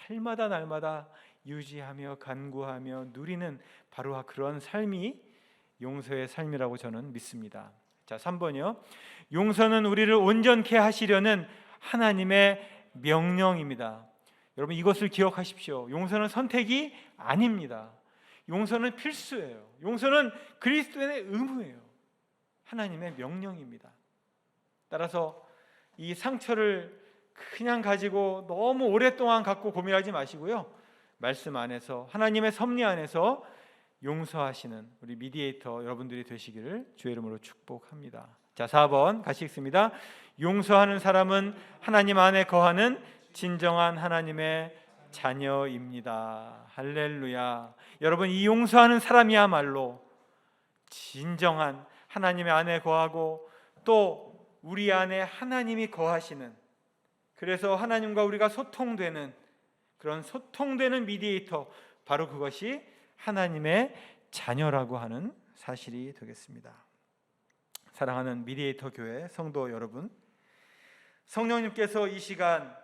날마다 유지하며 간구하며 누리는 바로 그런 삶이 용서의 삶이라고 저는 믿습니다. 자, 3번이요. 용서는 우리를 온전케 하시려는 하나님의 명령입니다. 여러분, 이것을 기억하십시오. 용서는 선택이 아닙니다. 용서는 필수예요. 용서는 그리스도인의 의무예요. 하나님의 명령입니다. 따라서 이 상처를 그냥 가지고 너무 오랫동안 갖고 고민하지 마시고요, 말씀 안에서 하나님의 섭리 안에서 용서하시는 우리 미디에이터 여러분들이 되시기를 주의 이름으로 축복합니다. 자, 4번 같이 읽습니다. 용서하는 사람은 하나님 안에 거하는 진정한 하나님의 자녀입니다. 할렐루야. 여러분, 이 용서하는 사람이야말로 진정한 하나님의 안에 거하고 또 우리 안에 하나님이 거하시는, 그래서 하나님과 우리가 소통되는 그런 소통되는 미디에이터, 바로 그것이 하나님의 자녀라고 하는 사실이 되겠습니다. 사랑하는 미디에이터 교회 성도 여러분, 성령님께서 이 시간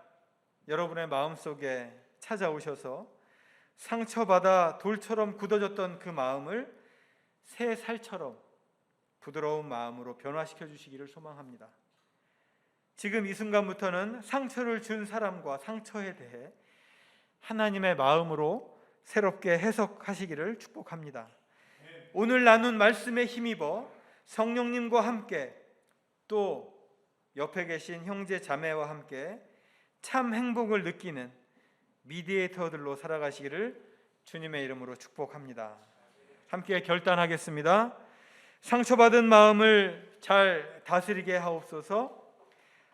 여러분의 마음속에 찾아오셔서 상처받아 돌처럼 굳어졌던 그 마음을 새 살처럼 부드러운 마음으로 변화시켜 주시기를 소망합니다. 지금 이 순간부터는 상처를 준 사람과 상처에 대해 하나님의 마음으로 새롭게 해석하시기를 축복합니다. 오늘 나눈 말씀에 힘입어 성령님과 함께 또 옆에 계신 형제 자매와 함께 참 행복을 느끼는 미디에이터들로 살아가시기를 주님의 이름으로 축복합니다. 함께 결단하겠습니다. 상처받은 마음을 잘 다스리게 하옵소서.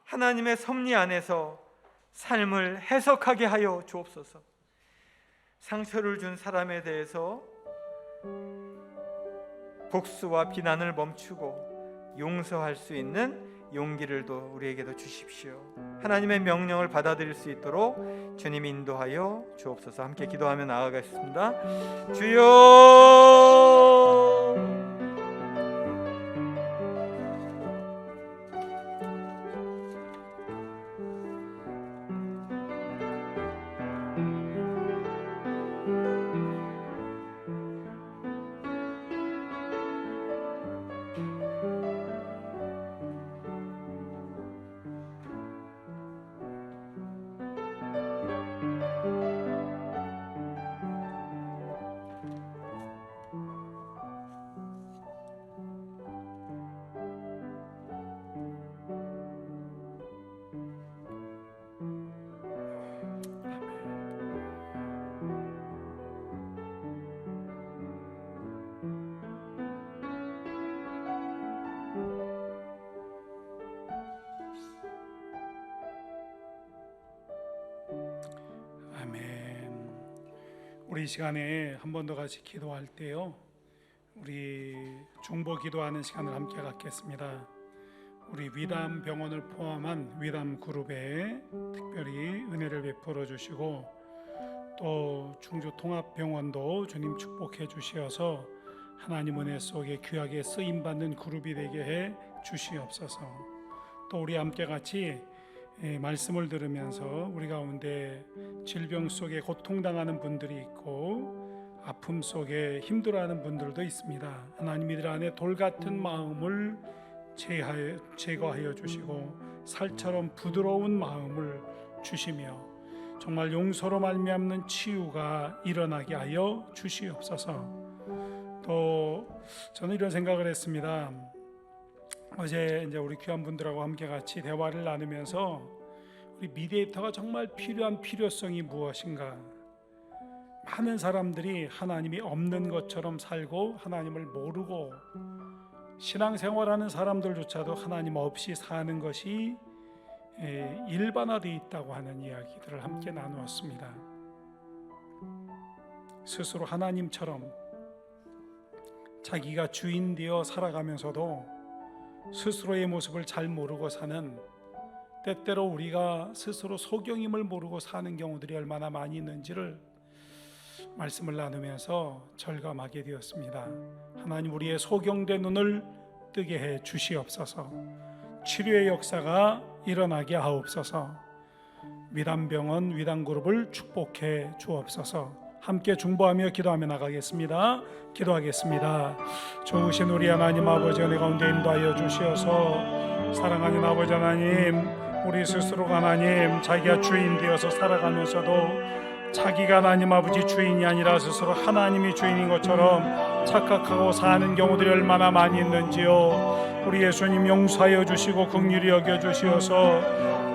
하나님의 섭리 안에서 삶을 해석하게 하여 주옵소서. 상처를 준 사람에 대해서 복수와 비난을 멈추고 용서할 수 있는 용기를 또 우리에게도 주십시오. 하나님의 명령을 받아들일 수 있도록 주님 인도하여 주옵소서. 함께 기도하며 나아가겠습니다. 주여, 우리 시간에 한 번 더 같이 기도할 때요, 우리 중보 기도하는 시간을 함께 갖겠습니다. 우리 위담 병원을 포함한 위담 그룹에 특별히 은혜를 베풀어 주시고, 또 충주 통합병원도 주님 축복해 주시어서 하나님 은혜 속에 귀하게 쓰임 받는 그룹이 되게 해 주시옵소서. 또 우리 함께 같이 말씀을 들으면서 우리 가운데 질병 속에 고통당하는 분들이 있고 아픔 속에 힘들어하는 분들도 있습니다. 하나님 이들 안에 돌 같은 마음을 제거하여 주시고 살처럼 부드러운 마음을 주시며 정말 용서로 말미암는 치유가 일어나게 하여 주시옵소서. 또 저는 이런 생각을 했습니다. 어제 이제 우리 귀한 분들하고 함께 같이 대화를 나누면서 우리 미디에이터가 정말 필요한 필요성이 무엇인가. 많은 사람들이 하나님이 없는 것처럼 살고 하나님을 모르고 신앙생활하는 사람들조차도 하나님 없이 사는 것이 일반화되어 있다고 하는 이야기들을 함께 나누었습니다. 스스로 하나님처럼 자기가 주인 되어 살아가면서도 스스로의 모습을 잘 모르고 사는, 때때로 우리가 스스로 소경임을 모르고 사는 경우들이 얼마나 많이 있는지를 말씀을 나누면서 절감하게 되었습니다. 하나님 우리의 소경된 눈을 뜨게 해 주시옵소서. 치료의 역사가 일어나게 하옵소서. 위담병원 위담그룹을 축복해 주옵소서. 함께 중보하며 기도하며 나가겠습니다. 기도하겠습니다. 좋으신 우리 하나님 아버지, 은혜 가운데 인도하여 주시어서 사랑하는 아버지 하나님, 우리 스스로가 하나님 자기가 주인 되어서 살아가면서도 자기가 하나님 아버지 주인이 아니라 스스로 하나님이 주인인 것처럼 착각하고 사는 경우들이 얼마나 많이 있는지요. 우리 예수님 용서하여 주시고 긍휼히 여겨 주시어서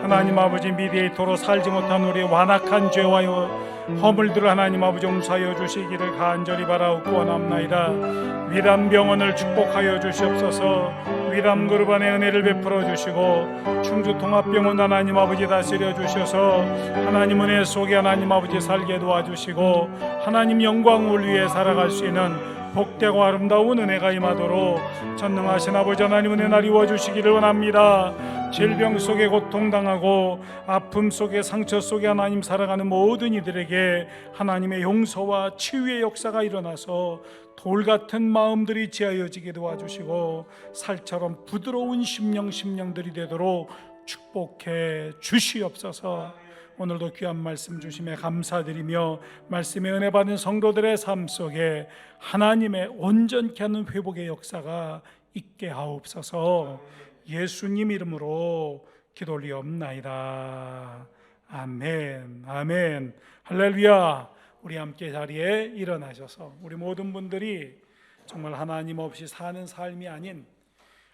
하나님 아버지 미디에이터로 살지 못한 우리의 완악한 죄와 허물들을 하나님 아버지 용서하여 주시기를 간절히 바라옵고 원합나이다. 위담병원을 축복하여 주시옵소서. 위담그룹 안에 은혜를 베풀어 주시고 충주통합병원 하나님 아버지 다스려 주셔서 하나님 은혜 속에 하나님 아버지 살게 도와주시고 하나님 영광을 위해 살아갈 수 있는 복되고 아름다운 은혜가 임하도록 전능하신 아버지 하나님 은혜 날 이루어주시기를 원합니다. 질병 속에 고통당하고 아픔 속에 상처 속에 하나님 살아가는 모든 이들에게 하나님의 용서와 치유의 역사가 일어나서 돌같은 마음들이 지하여지게 도와주시고 살처럼 부드러운 심령들이 되도록 축복해 주시옵소서. 오늘도 귀한 말씀 주심에 감사드리며 말씀의 은혜 받은 성도들의 삶 속에 하나님의 온전케 하는 회복의 역사가 있게 하옵소서. 예수님 이름으로 기도 올리옵나이다. 아멘, 아멘, 할렐루야. 우리 함께 자리에 일어나셔서 우리 모든 분들이 정말 하나님 없이 사는 삶이 아닌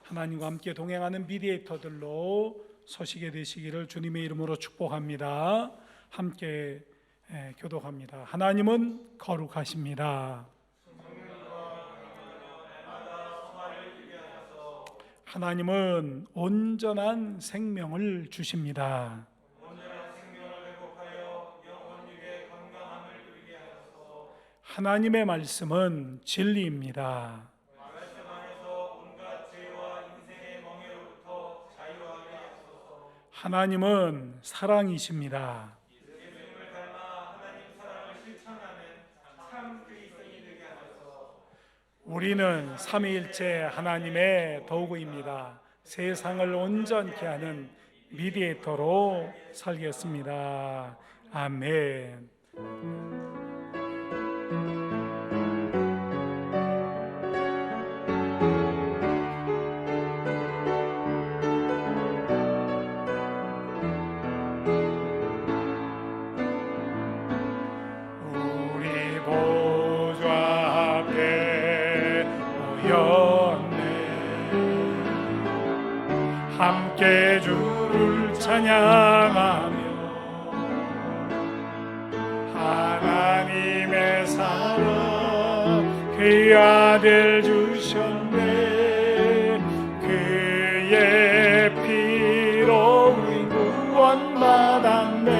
하나님과 함께 동행하는 미디에이터들로 서시게 되시기를 주님의 이름으로 축복합니다. 함께 교독합니다. 하나님은 거룩하십니다. 하나님은 온전한 생명을 주십니다. 하나님의 말씀은 진리입니다. 하나님은 사랑이십니다. 우리는 삼위일체 하나님의 도구입니다. 세상을 온전케 하는 미디에이터로 살겠습니다. 아멘. 함께 주를 찬양하며 하나님의 사랑 그 아들 주셨네. 그의 피로 우리 구원받았네.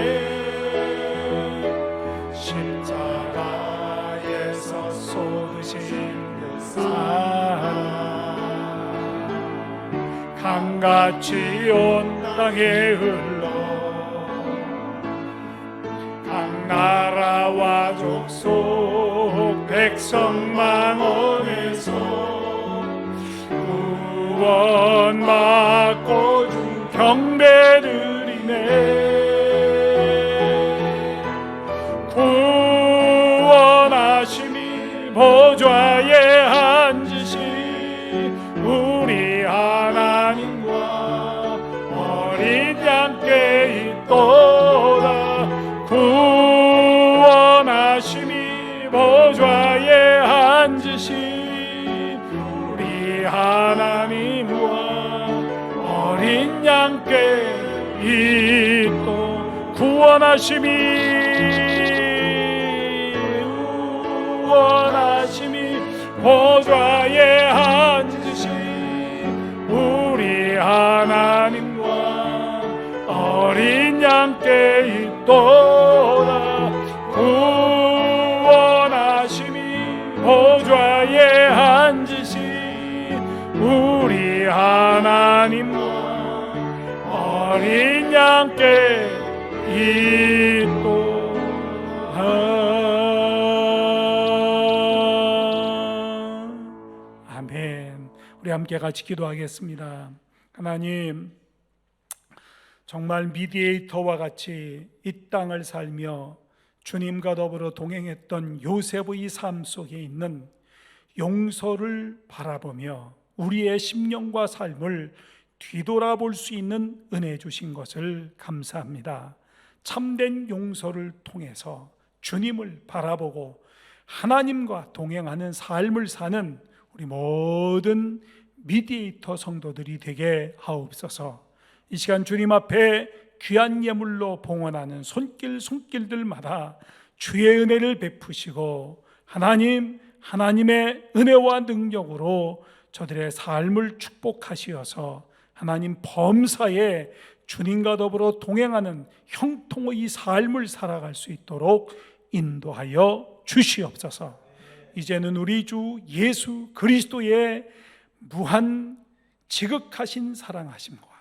십자가 쏟으신 그 사랑 강같이 온 땅에 흘러 각 나라와 족속 백성 만원에서 구원받고 준 경배드리네. 구원하심이 보좌에 앉으신 우리 하나님과 어린 양께 있도다. 구원하심이 보좌에 앉으신 우리 하나님과 어린 양께 있도. 구원하심이 보좌에 앉으신 우리 하나님과 어린 양께 있도다. 구원하심이 보좌에 앉으신 우리 하나님과 어린 양께 있도다. 아멘. 우리 함께 같이 기도하겠습니다. 하나님, 정말 미디에이터와 같이 이 땅을 살며 주님과 더불어 동행했던 요셉의 삶 속에 있는 용서를 바라보며 우리의 심령과 삶을 뒤돌아볼 수 있는 은혜 주신 것을 감사합니다. 참된 용서를 통해서 주님을 바라보고 하나님과 동행하는 삶을 사는 우리 모든 미디에이터 성도들이 되게 하옵소서. 이 시간 주님 앞에 귀한 예물로 봉헌하는 손길들마다 주의 은혜를 베푸시고 하나님의 은혜와 능력으로 저들의 삶을 축복하시어서 하나님 범사에 주님과 더불어 동행하는 형통의 삶을 살아갈 수 있도록 인도하여 주시옵소서. 이제는 우리 주 예수 그리스도의 무한 지극하신 사랑하심과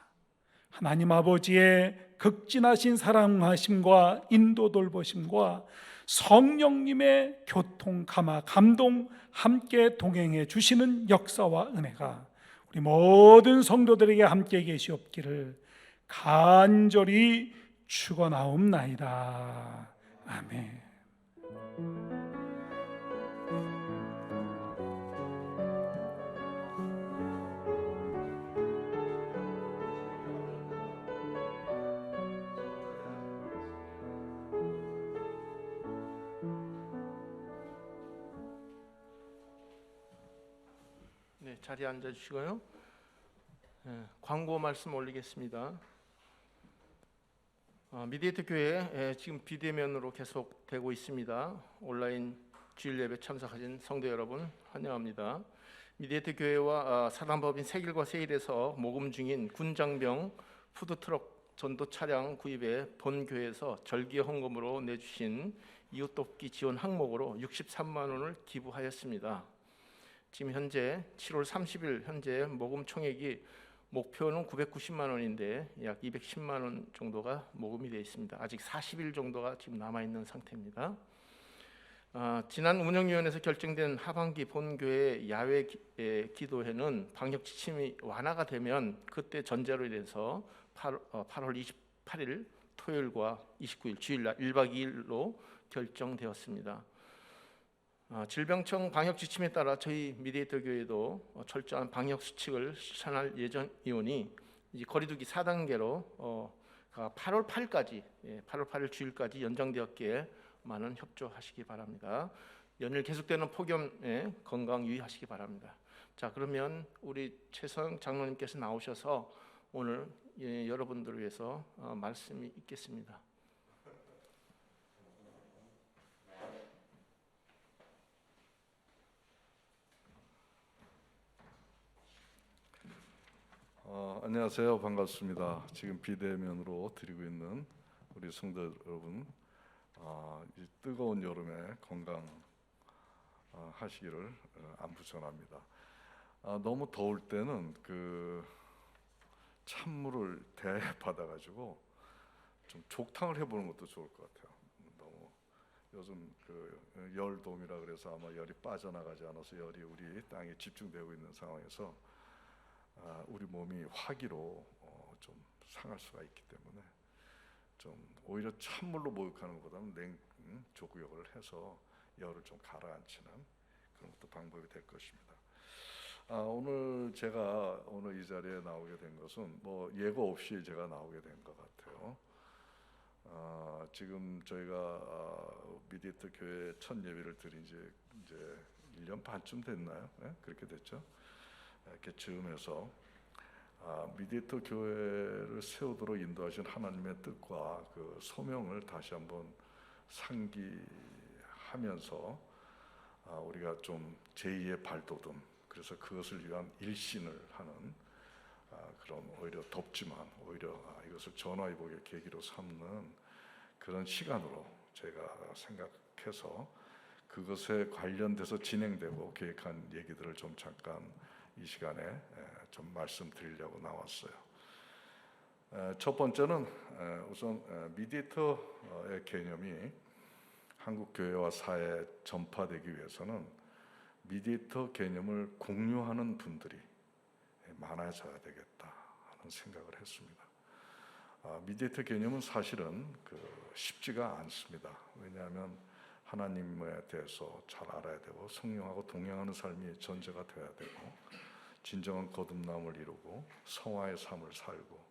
하나님 아버지의 극진하신 사랑하심과 인도 돌보심과 성령님의 교통, 감화, 감동 함께 동행해 주시는 역사와 은혜가 우리 모든 성도들에게 함께 계시옵기를 간절히 축원하옵나이다. 아멘. 네, 자리에 앉아주시고요. 광고 말씀 올리겠습니다. 미디에이터 교회 지금 비대면으로 계속되고 있습니다. 온라인 주일 예배 참석하신 성도 여러분 환영합니다. 미디에이터 교회와 사단법인 세길과 세일에서 모금 중인 군장병 푸드트럭 전도 차량 구입에 본교회에서 절기 헌금으로 내주신 이웃돕기 지원 항목으로 63만 원을 기부하였습니다. 지금 현재 7월 30일 현재 모금 총액이 목표는 990만 원인데 약 210만 원 정도가 모금이 되어 있습니다. 아직 40일 정도가 지금 남아있는 상태입니다. 지난 운영위원회에서 결정된 하반기 본교회 야외 기도회는 방역 지침이 완화가 되면 그때 전제로 인해서 8월 28일 토요일과 29일 주일날 1박 2일로 결정되었습니다. 질병청 방역 지침에 따라 저희 미디에이터 교회도 철저한 방역 수칙을 실천할 예정이오니 이제 거리두기 4단계로 8월 8일까지 8월 8일 주일까지 연장되었기에 많은 협조하시기 바랍니다. 연일 계속되는 폭염에 건강 유의하시기 바랍니다. 자, 그러면 우리 최성 장로님께서 나오셔서 오늘 여러분들을 위해서 말씀이 있겠습니다. 안녕하세요. 반갑습니다. 지금 비대면으로 드리고 있는 우리 성도 여러분, 이 뜨거운 여름에 건강 하시기를 안부 전합니다. 너무 더울 때는 그 찬물을 대받아 가지고 좀 족탕을 해보는 것도 좋을 것 같아요. 너무 요즘 그 열돔이라 그래서 아마 열이 빠져나가지 않아서 열이 우리 땅에 집중되고 있는 상황에서 우리 몸이 화기로 좀 상할 수가 있기 때문에 좀 오히려 찬물로 목욕하는 것보다는 족욕을 해서 열을 좀 가라앉히는 그런 것도 방법이 될 것입니다. 오늘 제가 오늘 이 자리에 나오게 된 것은 뭐 예고 없이 제가 나오게 된 것 같아요. 지금 저희가 미디에이터 교회 첫 예배를 드린 지 이제 1년 반쯤 됐나요? 네? 그렇게 됐죠. 이렇게 즈음해서 미디에이터 교회를 세우도록 인도하신 하나님의 뜻과 그 소명을 다시 한번 상기하면서 우리가 좀 제2의 발돋움, 그래서 그것을 위한 일신을 하는 그런 오히려 덥지만 오히려 이것을 전화위복의 계기로 삼는 그런 시간으로 제가 생각해서 그것에 관련돼서 진행되고 계획한 얘기들을 좀 잠깐 이 시간에 좀 말씀드리려고 나왔어요. 첫 번째는 우선 미디에이터의 개념이 한국 교회와 사회에 전파되기 위해서는 미디에이터 개념을 공유하는 분들이 많아져야 되겠다 하는 생각을 했습니다. 미디에이터 개념은 사실은 쉽지가 않습니다. 왜냐하면 하나님에 대해서 잘 알아야 되고 성령하고 동행하는 삶이 전제가 돼야 되고 진정한 거듭남을 이루고 성화의 삶을 살고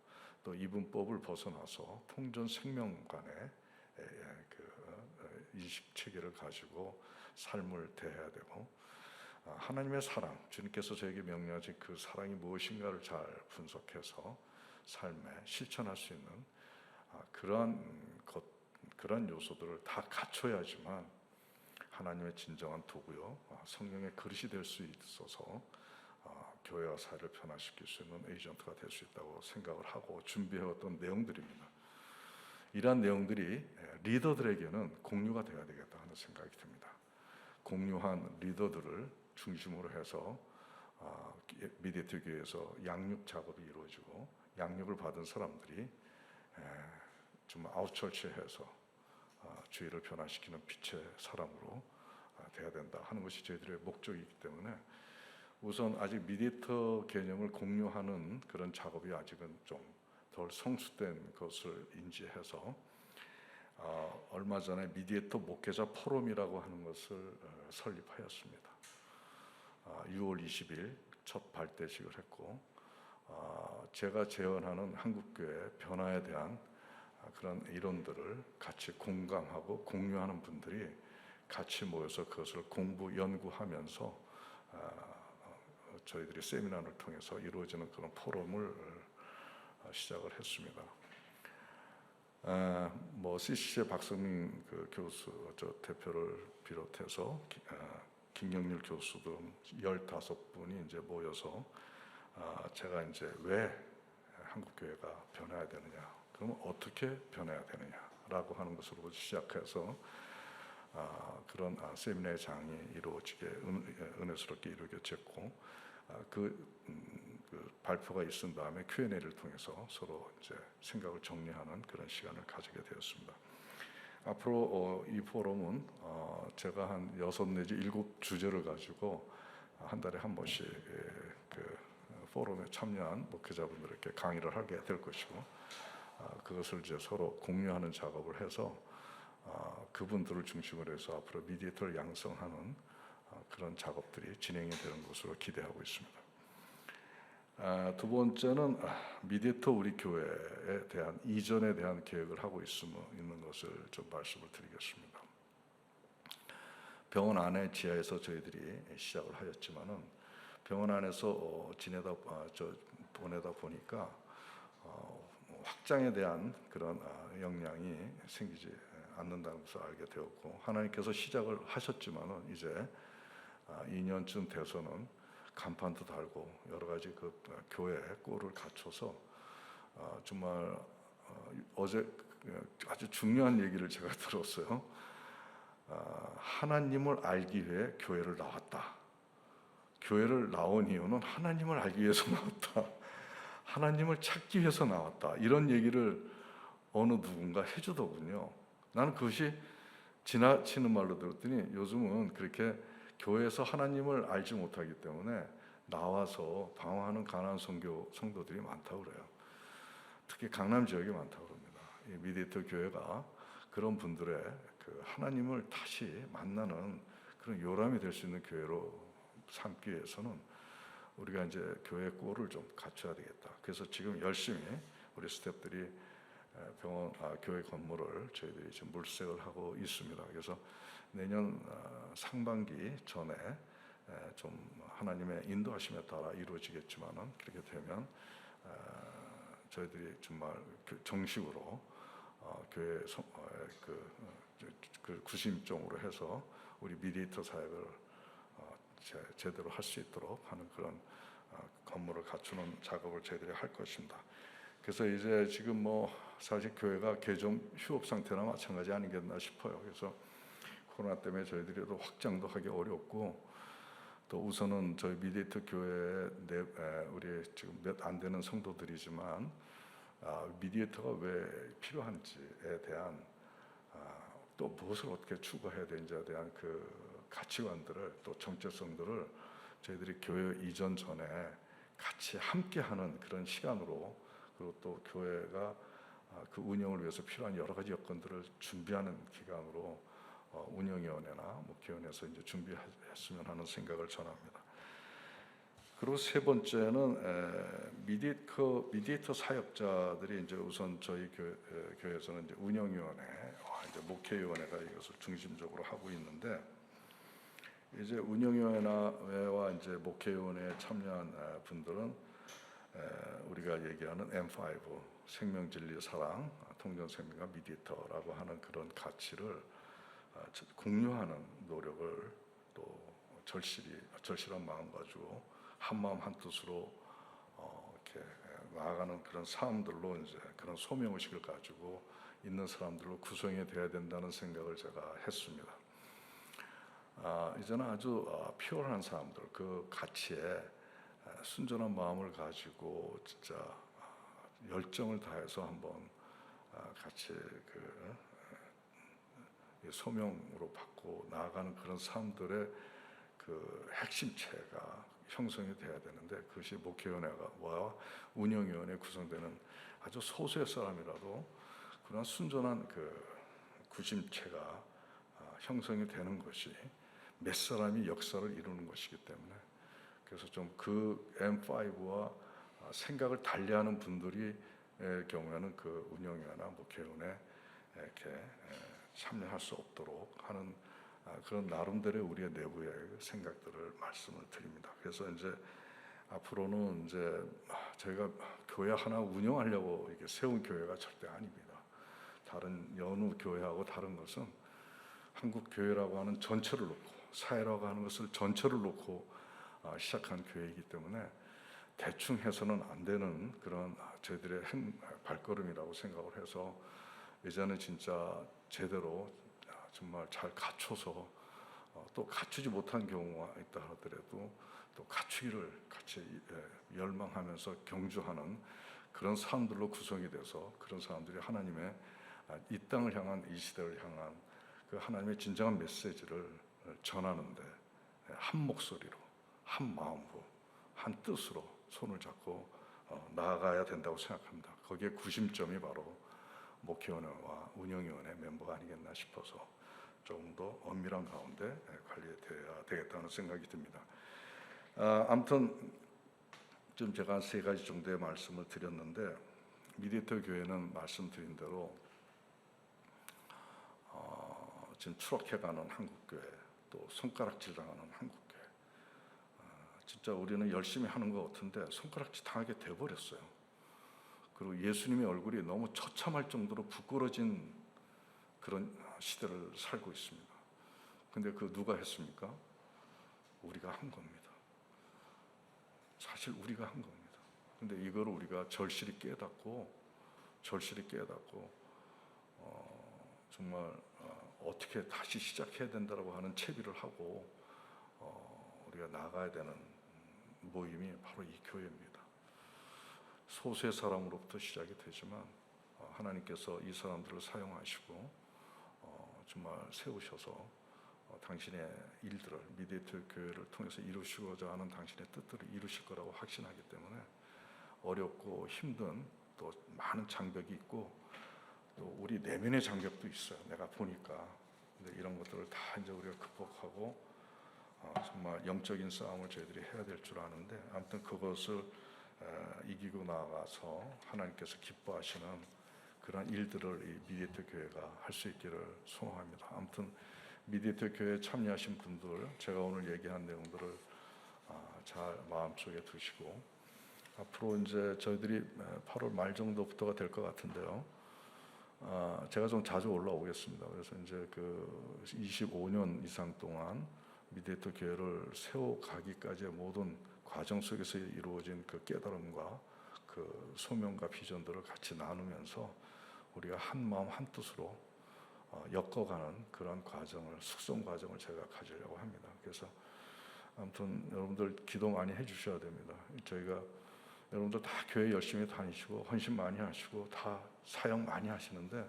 또 이분법을 벗어나서 통전 생명관의 인식 체계를 가지고 삶을 대해야 되고 하나님의 사랑, 주님께서 저에게 명령하신 그 사랑이 무엇인가를 잘 분석해서 삶에 실천할 수 있는 그런 요소들을 다 갖춰야지만 하나님의 진정한 도구요, 성령의 그릇이 될 수 있어서 교회와 사회를 변화시킬 수 있는 에이전트가 될 수 있다고 생각을 하고 준비해왔던 내용들입니다. 이러한 내용들이 리더들에게는 공유가 되어야 되겠다 하는 생각이 듭니다. 공유한 리더들을 중심으로 해서 미디에이터 교회에서 양육 작업이 이루어지고 양육을 받은 사람들이 좀 아웃처치해서 주의를 변화시키는 빛의 사람으로 돼야 된다 하는 것이 저희들의 목적이기 때문에 우선 아직 미디에이터 개념을 공유하는 그런 작업이 아직은 좀 덜 성숙된 것을 인지해서 얼마 전에 미디에이터 목회자 포럼이라고 하는 것을 설립하였습니다. 6월 20일 첫 발대식을 했고 제가 제언하는 한국교회 변화에 대한 그런 이론들을 같이 공감하고 공유하는 분들이 같이 모여서 그것을 공부, 연구하면서 저희들이 세미나를 통해서 이루어지는 그런 포럼을 시작을 했습니다. CCC의 박성민 교수 대표를 비롯해서 김경률 교수 등 15분이 이제 모여서 제가 이제 왜 한국 교회가 변해야 되느냐, 그러면 어떻게 변해야 되느냐라고 하는 것으로 시작해서 그런 세미나의 장이 이루어지게 은혜스럽게 이루어졌고 그 발표가 있은 다음에 Q&A를 통해서 서로 이제 생각을 정리하는 그런 시간을 가지게 되었습니다. 앞으로 이 포럼은 제가 한 6 내지 7 주제를 가지고 한 달에 한 번씩 그 포럼에 참여한 목회자분들에게 강의를 하게 될 것이고 그것을 이제 서로 공유하는 작업을 해서 그분들을 중심으로 해서 앞으로 미디에이터를 양성하는 그런 작업들이 진행이 되는 것으로 기대하고 있습니다. 두 번째는 미디에이터 우리 교회에 대한 이전에 대한 계획을 하고 있는 것을 좀 말씀을 드리겠습니다. 병원 안에 지하에서 저희들이 시작을 하였지만은 병원 안에서 보내다 보니까 확장에 대한 그런 역량이 생기지 않는다는 것을 알게 되었고 하나님께서 시작을 하셨지만은 이제 2년쯤 돼서는 간판도 달고 여러 가지 그 교회 꼴을 갖춰서 정말 어제 아주 중요한 얘기를 제가 들었어요. 하나님을 알기 위해 교회를 나왔다. 교회를 나온 이유는 하나님을 알기 위해서 나왔다. 하나님을 찾기 위해서 나왔다. 이런 얘기를 어느 누군가 해주더군요. 나는 그것이 지나치는 말로 들었더니 요즘은 그렇게 교회에서 하나님을 알지 못하기 때문에 나와서 방황하는 가난한 성도들이 많다고 그래요. 특히 강남 지역에 많다고 합니다. 이 미디에이터 교회가 그런 분들의 그 하나님을 다시 만나는 그런 요람이 될 수 있는 교회로 삼기 위해서는 우리가 이제 교회 꼴을 좀 갖춰야 되겠다. 그래서 지금 열심히 우리 스태프들이 교회 건물을 저희들이 지금 물색을 하고 있습니다. 그래서 내년 상반기 전에 좀 하나님의 인도하심에 따라 이루어지겠지만은 그렇게 되면 저희들이 정말 정식으로 교회 그 구심점으로 해서 우리 미디에이터 사역을 제대로 할 수 있도록 하는 그런 건물을 갖추는 작업을 저희들이 할 것입니다. 그래서 이제 지금 뭐 사실 교회가 개점 휴업 상태나 마찬가지 아니겠나 싶어요. 그래서 코로나 때문에 저희들이 또 확장도 하기 어렵고 또 우선은 저희 미디에이터 교회 우리 지금 몇 안 되는 성도들이지만 미디에이터가 왜 필요한지에 대한 또 무엇을 어떻게 추구해야 되는지에 대한 그 가치관들을 또 정체성들을 저희들이 교회 이전 전에 같이 함께하는 그런 시간으로 그리고 또 교회가 그 운영을 위해서 필요한 여러 가지 여건들을 준비하는 기간으로 운영위원회나 목회원에서 이제 준비했으면 하는 생각을 전합니다. 그리고 세 번째는 미디에이터 사역자들이 이제 우선 저희 교회에서는 이제 운영위원회, 이제 목회위원회가 이것을 중심적으로 하고 있는데 이제 운영위원회와 이제 목회위원회에 참여한 분들은 우리가 얘기하는 M5 생명, 진리, 사랑, 통전생명과 미디에이터라고 하는 그런 가치를 공유하는 노력을 또 절실한 마음 가지고 한 마음 한 뜻으로 이렇게 나아가는 그런 사람들로 이제 그런 소명 의식을 가지고 있는 사람들로 구성이 돼야 된다는 생각을 제가 했습니다. 이제는 아주 피어한 사람들, 그 가치에 순전한 마음을 가지고 진짜 열정을 다해서 한번 같이 그 소명으로 받고 나아가는 그런 사람들의 그 핵심체가 형성이 돼야 되는데 그것이 목회위원회와 운영위원회 구성되는 아주 소수의 사람이라도 그런 순전한 그 구심체가 형성이 되는 것이 몇 사람이 역사를 이루는 것이기 때문에 그래서 좀 그 M5와 생각을 달리하는 분들이 경우에는 그 운영위나 목회위원회 이렇게 참여할 수 없도록 하는 그런 나름대로의 우리의 내부의 생각들을 말씀을 드립니다. 그래서 이제 앞으로는 이제 저희가 교회 하나 운영하려고 이렇게 세운 교회가 절대 아닙니다. 다른 여느 교회하고 다른 것은 한국 교회라고 하는 전체를 놓고 사회라고 하는 것을 전체를 놓고 시작한 교회이기 때문에 대충 해서는 안 되는 그런 저희들의 발걸음이라고 생각을 해서 이제는 진짜 제대로 정말 잘 갖춰서 또 갖추지 못한 경우가 있다 하더라도 또 갖추기를 같이 열망하면서 경주하는 그런 사람들로 구성이 돼서 그런 사람들이 하나님의 이 땅을 향한 이 시대를 향한 그 하나님의 진정한 메시지를 전하는데 한 목소리로 한 마음으로 한 뜻으로 손을 잡고 나아가야 된다고 생각합니다. 거기에 구심점이 바로 목회위원회와 운영위원회 멤버가 아니겠나 싶어서 조금 더 엄밀한 가운데 관리돼야 되겠다는 생각이 듭니다. 아무튼 좀 제가 세 가지 정도의 말씀을 드렸는데 미디에이터 교회는 말씀드린 대로 지금 추락해가는 한국교회 또 손가락질 당하는 한국교회 진짜 우리는 열심히 하는 것 같은데 손가락질 당하게 돼버렸어요. 그리고 예수님의 얼굴이 너무 처참할 정도로 부끄러진 그런 시대를 살고 있습니다. 근데 그 누가 했습니까? 우리가 한 겁니다. 사실 우리가 한 겁니다. 근데 이걸 우리가 절실히 깨닫고 정말 어떻게 다시 시작해야 된다고 하는 채비를 하고 우리가 나가야 되는 모임이 바로 이 교회입니다. 소수의 사람으로부터 시작이 되지만 하나님께서 이 사람들을 사용하시고 정말 세우셔서 당신의 일들을 미디에이터 교회를 통해서 이루시고자 하는 당신의 뜻들을 이루실 거라고 확신하기 때문에 어렵고 힘든 또 많은 장벽이 있고 또 우리 내면의 장벽도 있어요. 내가 보니까. 근데 이런 것들을 다 이제 우리가 극복하고 정말 영적인 싸움을 저희들이 해야 될 줄 아는데 아무튼 그것을 이기고 나가서 하나님께서 기뻐하시는 그런 일들을 이 미디에이터 교회가 할 수 있기를 소망합니다. 아무튼 미디에이터 교회에 참여하신 분들 제가 오늘 얘기한 내용들을 잘 마음속에 두시고 앞으로 이제 저희들이 8월 말 정도부터가 될 것 같은데요. 제가 좀 자주 올라오겠습니다. 그래서 이제 그 25년 이상 동안 미디에이터 교회를 세워가기까지의 모든 과정 속에서 이루어진 그 깨달음과 그 소명과 비전들을 같이 나누면서 우리가 한 마음 한 뜻으로 엮어가는 그런 과정을 숙성 과정을 제가 가지려고 합니다. 그래서 아무튼 여러분들 기도 많이 해주셔야 됩니다. 저희가 여러분들 다 교회 열심히 다니시고 헌신 많이 하시고 다 사역 많이 하시는데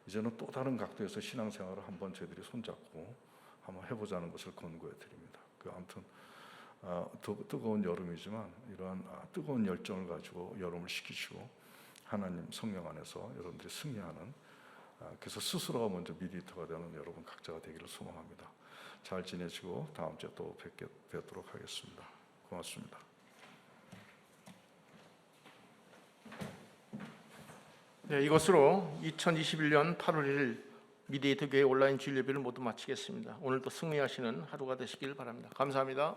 이제는 또 다른 각도에서 신앙생활을 한번 저희들이 손잡고 한번 해보자는 것을 권고해 드립니다. 그 아무튼 뜨거운 여름이지만 이러한 뜨거운 열정을 가지고 여름을 식히시고 하나님 성령 안에서 여러분들이 승리하는 그래서 스스로가 먼저 미디에이터가 되는 여러분 각자가 되기를 소망합니다. 잘 지내시고 다음 주에 또 뵙도록 하겠습니다. 고맙습니다. 네, 이것으로 2021년 8월 1일 미디에이터 교회 온라인 주일 예배를 모두 마치겠습니다. 오늘도 승리하시는 하루가 되시길 바랍니다. 감사합니다.